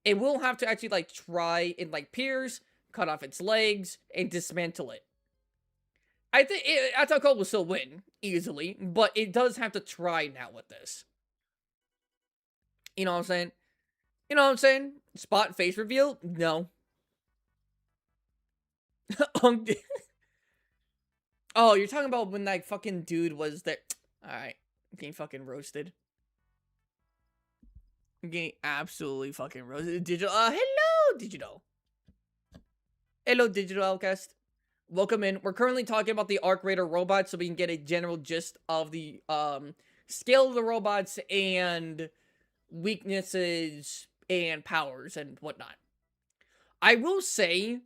it will have to actually like try and like pierce, cut off its legs, and dismantle it. I think Ahtal will still win easily, but it does have to try now with this. You know what I'm saying? You know what I'm saying? Spot face reveal? No. Oh, you're talking about when that fucking dude was there. Alright. I'm getting fucking roasted. I'm getting absolutely fucking roasted. Digital. Hello, Digital. Hello, Digital Outcast. Welcome in. We're currently talking about the Arc Raider robots so we can get a general gist of the scale of the robots and weaknesses and powers and whatnot. I will say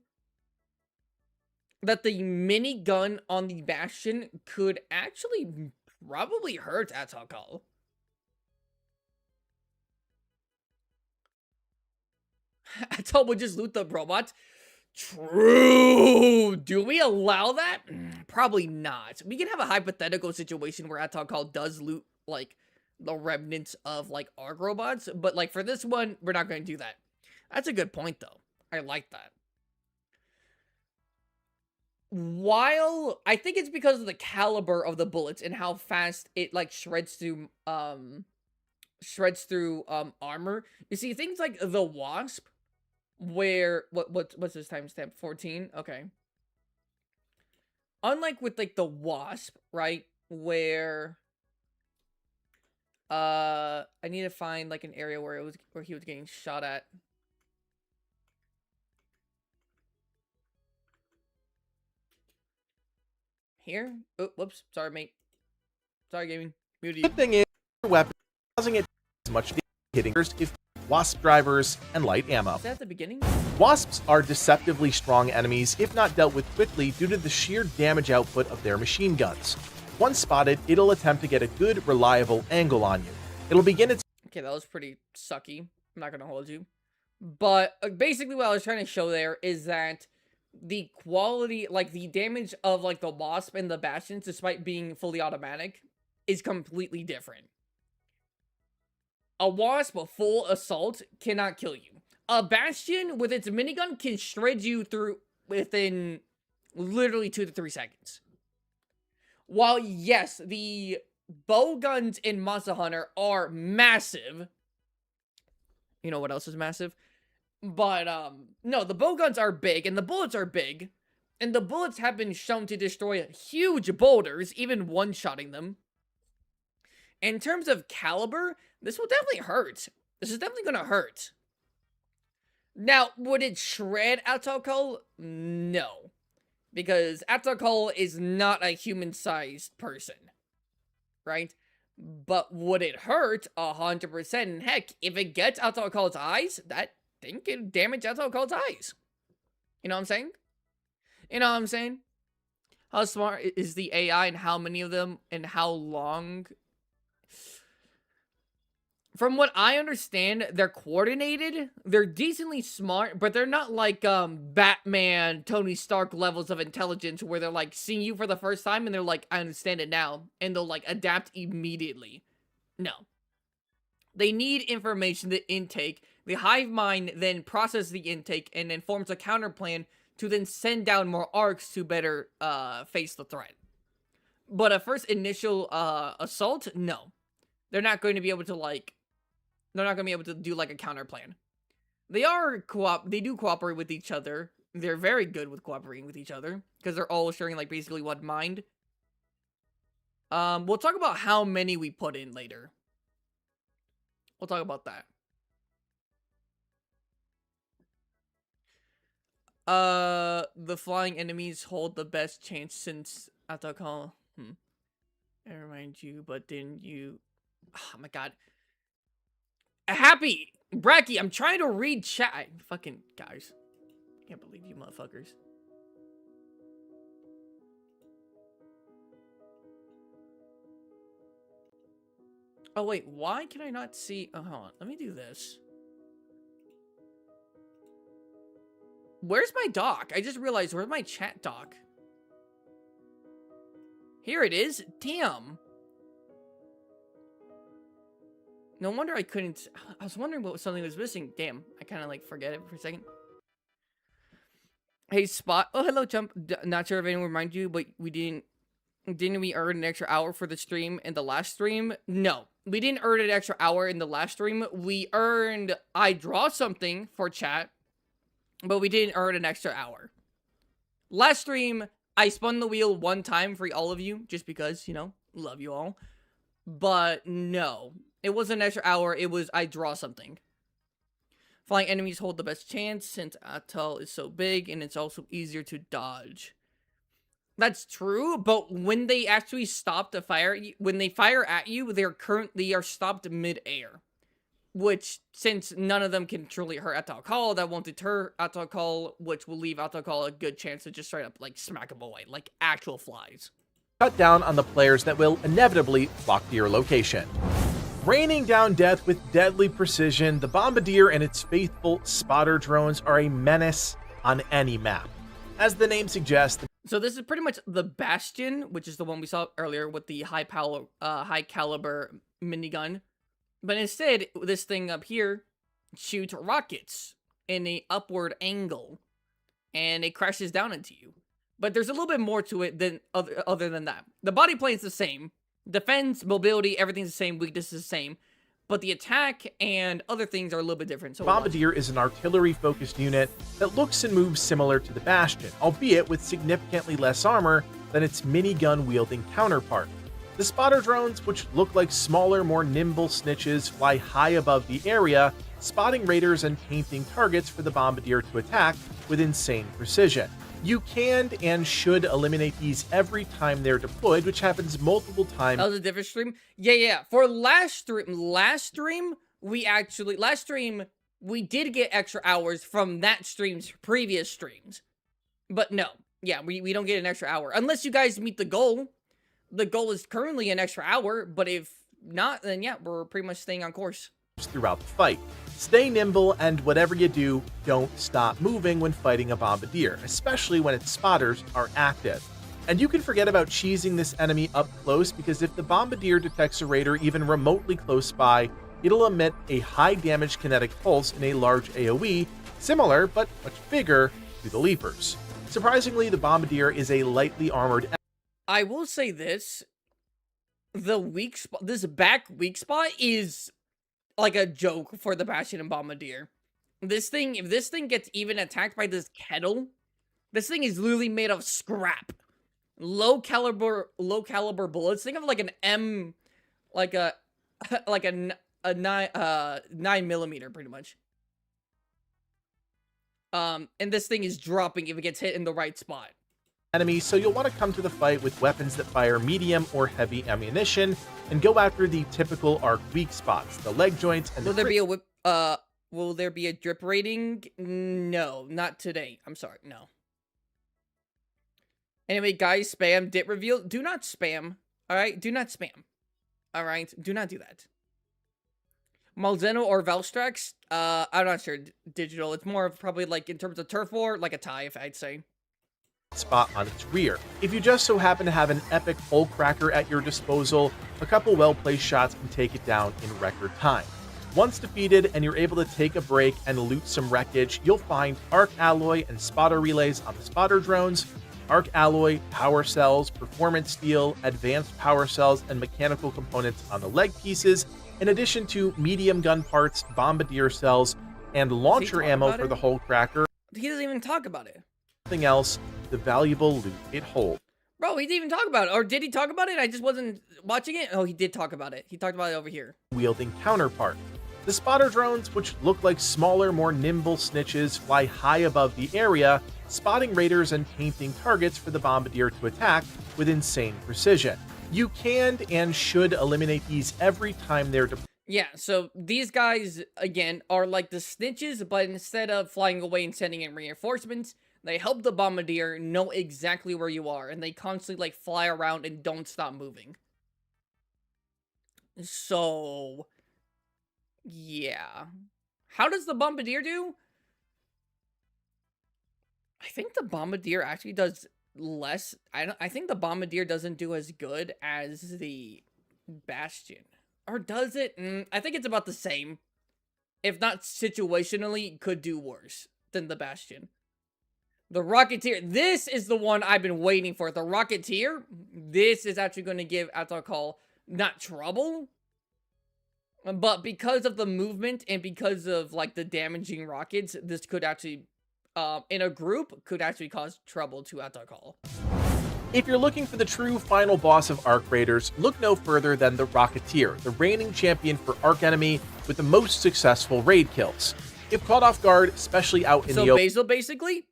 that the minigun on the Bastion could actually probably hurt Ahtal. Ahtal would just loot the robot. True. Do we allow that? Probably not. We can have a hypothetical situation where Ahtal does loot, like, the remnants of, like, Arc robots. But, like, for this one, we're not going to do that. That's a good point, though. I like that. While I think it's because of the caliber of the bullets and how fast it like shreds through armor. You see things like the Wasp, where what's this timestamp? 14. Okay. Unlike with like the Wasp, right? Where I need to find like an area where he was getting shot at. Here? Oh, whoops. Sorry, mate. Sorry, gaming. Muted you. Good thing is, your weapon causing it as much hitting if Wasp drivers and light ammo. Is that at the beginning? Wasps are deceptively strong enemies if not dealt with quickly due to the sheer damage output of their machine guns. Once spotted, it'll attempt to get a good, reliable angle on you. It'll begin its... Okay, that was pretty sucky. I'm not gonna hold you. But basically what I was trying to show there is that the quality, like the damage of like the Wasp and the Bastions, despite being fully automatic, is completely different. A Wasp full assault cannot kill you. A Bastion with its minigun can shred you through within literally 2 to 3 seconds. While yes, the bow guns in Monster Hunter are massive. You know what else is massive? But, no, the bow guns are big, and the bullets are big, and the bullets have been shown to destroy huge boulders, even one-shotting them. In terms of caliber, this will definitely hurt. This is definitely gonna hurt. Now, would it shred Ahtal? No. Because Ahtal is not a human-sized person. Right? But would it hurt? 100%. And heck, if it gets Ahtal's eyes, that thing can damage Ahtal's eyes. You know what I'm saying? You know what I'm saying? How smart is the AI and how many of them and how long? From what I understand, they're coordinated. They're decently smart, but they're not like Batman, Tony Stark levels of intelligence where they're like seeing you for the first time and they're like, I understand it now. And they'll like adapt immediately. No. They need information to intake. The hive mind then processes the intake and then forms a counter plan to then send down more arcs to better face the threat. But a first initial assault, no. They're not going to be able to like... They're not going to be able to do like a counter plan. They do cooperate with each other. They're very good with cooperating with each other because they're all sharing like basically one mind. We'll talk about how many we put in later. We'll talk about that. The flying enemies hold the best chance since Ahtal. I remind you, but then you... Oh my god. Happy! Bracky, I'm trying to read chat. Fucking guys. Can't believe you motherfuckers. Oh wait, why can I not see... Oh, hold on. Let me do this. Where's my doc? I just realized, where's my chat doc? Here it is. Damn. No wonder I couldn't. I was wondering what something was missing. Damn, I kind of like forget it for a second. Hey, Spot. Oh, hello, Jump. Not sure if anyone reminded you, but didn't we earn an extra hour for the stream in the last stream? No, we didn't earn an extra hour in the last stream. We earned I draw something for chat, but we didn't earn an extra hour. Last stream, I spun the wheel one time for all of you, just because, you know, love you all. But no, it wasn't an extra hour. It was I draw something. Flying enemies hold the best chance since Ahtal is so big and it's also easier to dodge. That's true, but when they actually stop to fire, when they fire at you, they are stopped mid-air. Which, since none of them can truly hurt Ahtal, that won't deter Ahtal, which will leave Ahtal a good chance to just straight up, like, smack them away, like actual flies. Cut down on the players that will inevitably flock to your location. Raining down death with deadly precision, the Bombardier and its faithful spotter drones are a menace on any map. As the name suggests, so this is pretty much the Bastion, which is the one we saw earlier with the high caliber minigun. But instead, this thing up here shoots rockets in an upward angle, and it crashes down into you. But there's a little bit more to it than other than that. The body plane is the same. Defense, mobility, everything's the same. Weakness is the same. But the attack and other things are a little bit different. So Bombardier is an artillery-focused unit that looks and moves similar to the Bastion, albeit with significantly less armor than its minigun-wielding counterpart. The spotter drones, which look like smaller, more nimble snitches, fly high above the area, spotting raiders and painting targets for the Bombardier to attack with insane precision. You can and should eliminate these every time they're deployed, which happens multiple times. That was a different stream? Yeah. For last stream, we did get extra hours from that stream's previous streams. But no, yeah, we don't get an extra hour. Unless you guys meet the goal. The goal is currently an extra hour, but if not, then yeah, we're pretty much staying on course. Throughout the fight. Stay nimble, and whatever you do, don't stop moving when fighting a Bombardier, especially when its spotters are active. And you can forget about cheesing this enemy up close, because if the Bombardier detects a raider even remotely close by, it'll emit a high damage kinetic pulse in a large AoE, similar but much bigger to the Leapers. Surprisingly, the Bombardier is a lightly armored. I will say this, this back weak spot is like a joke for the Bastion and Bombardier. If this thing gets even attacked by this kettle, this thing is literally made of scrap. Low caliber bullets. Think of like an M, like a 9mm pretty much. And this thing is dropping if it gets hit in the right spot. Enemy, so you'll want to come to the fight with weapons that fire medium or heavy ammunition, and go after the typical arc weak spots, the leg joints, and will there be a drip rating? No, not today. I'm sorry, no. Anyway, guys, spam dip reveal. Do not spam. Alright? Do not spam. Alright? Do not do that. Malzeno or Valstrax? I'm not sure. Digital. It's more of probably like in terms of turf war, like a tie, if I'd say. Spot on its rear. If you just so happen to have an epic hull cracker at your disposal, a couple well-placed shots can take it down in record time. Once defeated and you're able to take a break and loot some wreckage, you'll find arc alloy and spotter relays on the spotter drones, arc alloy, power cells, performance steel, advanced power cells, and mechanical components on the leg pieces, in addition to medium gun parts, bombardier cells, and launcher ammo for the hull cracker. He doesn't even talk about it. Something else, the valuable loot it holds. Bro, he didn't even talk about it. Or did he talk about it? I just wasn't watching it. Oh, he did talk about it. He talked about it over here. Wielding counterpart. The spotter drones, which look like smaller, more nimble snitches, fly high above the area, spotting raiders and painting targets for the Bombardier to attack with insane precision. You can and should eliminate these every time they're deployed. Yeah, so these guys, again, are like the snitches, but instead of flying away and sending in reinforcements, they help the Bombardier know exactly where you are, and they constantly, like, fly around and don't stop moving. So, yeah. How does the Bombardier do? I think the Bombardier actually does less. I think the Bombardier doesn't do as good as the Bastion. Or does it? I think it's about the same. If not situationally, could do worse than the Bastion. The Rocketeer. This is the one I've been waiting for. The Rocketeer. This is actually going to give Ahtal not trouble. But because of the movement and because of, like, the damaging rockets, this could actually, in a group, could actually cause trouble to Ahtal. If you're looking for the true final boss of Arc Raiders, look no further than the Rocketeer, the reigning champion for Arc Enemy with the most successful raid kills. If caught off guard, especially out in the open... So Basil, basically?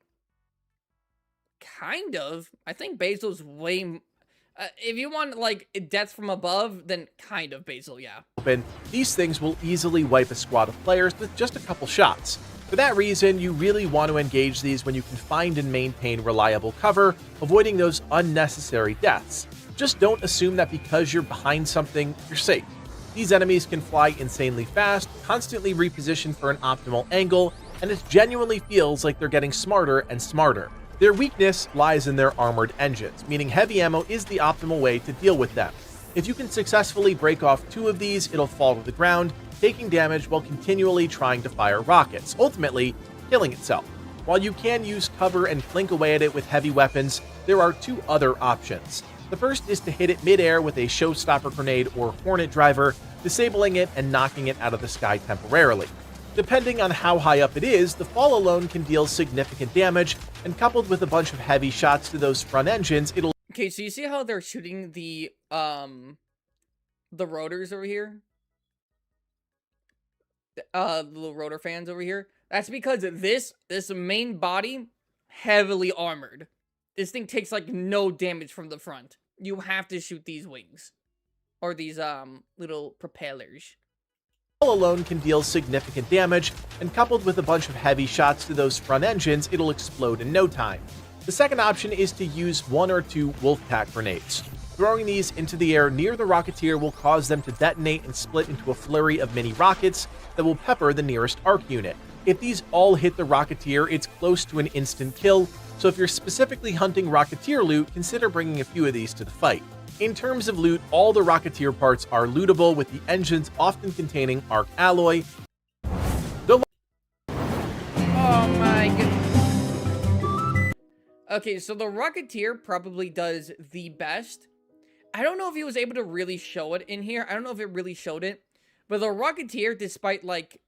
Kind of. I think Basil's way... if you want, like, death from above, then kind of Basil, yeah. These things will easily wipe a squad of players with just a couple shots. For that reason, you really want to engage these when you can find and maintain reliable cover, avoiding those unnecessary deaths. Just don't assume that because you're behind something, you're safe. These enemies can fly insanely fast, constantly reposition for an optimal angle, and it genuinely feels like they're getting smarter and smarter. Their weakness lies in their armored engines, meaning heavy ammo is the optimal way to deal with them. If you can successfully break off 2 of these, it'll fall to the ground, taking damage while continually trying to fire rockets, ultimately killing itself. While you can use cover and flank away at it with heavy weapons, there are 2 other options. The first is to hit it mid-air with a showstopper grenade or hornet driver, disabling it and knocking it out of the sky temporarily. Depending on how high up it is, the fall alone can deal significant damage, and coupled with a bunch of heavy shots to those front engines, it'll... Okay, so you see how they're shooting the rotors over here? The little rotor fans over here? That's because this main body, heavily armored. This thing takes, like, no damage from the front. You have to shoot these wings. Or these, little propellers. Fall alone can deal significant damage, and coupled with a bunch of heavy shots to those front engines, it'll explode in no time. The second option is to use 1 or 2 Wolfpack grenades. Throwing these into the air near the Rocketeer will cause them to detonate and split into a flurry of mini rockets that will pepper the nearest arc unit. If these all hit the Rocketeer, it's close to an instant kill, so if you're specifically hunting Rocketeer loot, consider bringing a few of these to the fight. In terms of loot, all the Rocketeer parts are lootable, with the engines often containing arc alloy. Oh my goodness. Okay, so the Rocketeer probably does the best. I don't know if he was able to really show it in here. I don't know if it really showed it. But the Rocketeer, despite, like,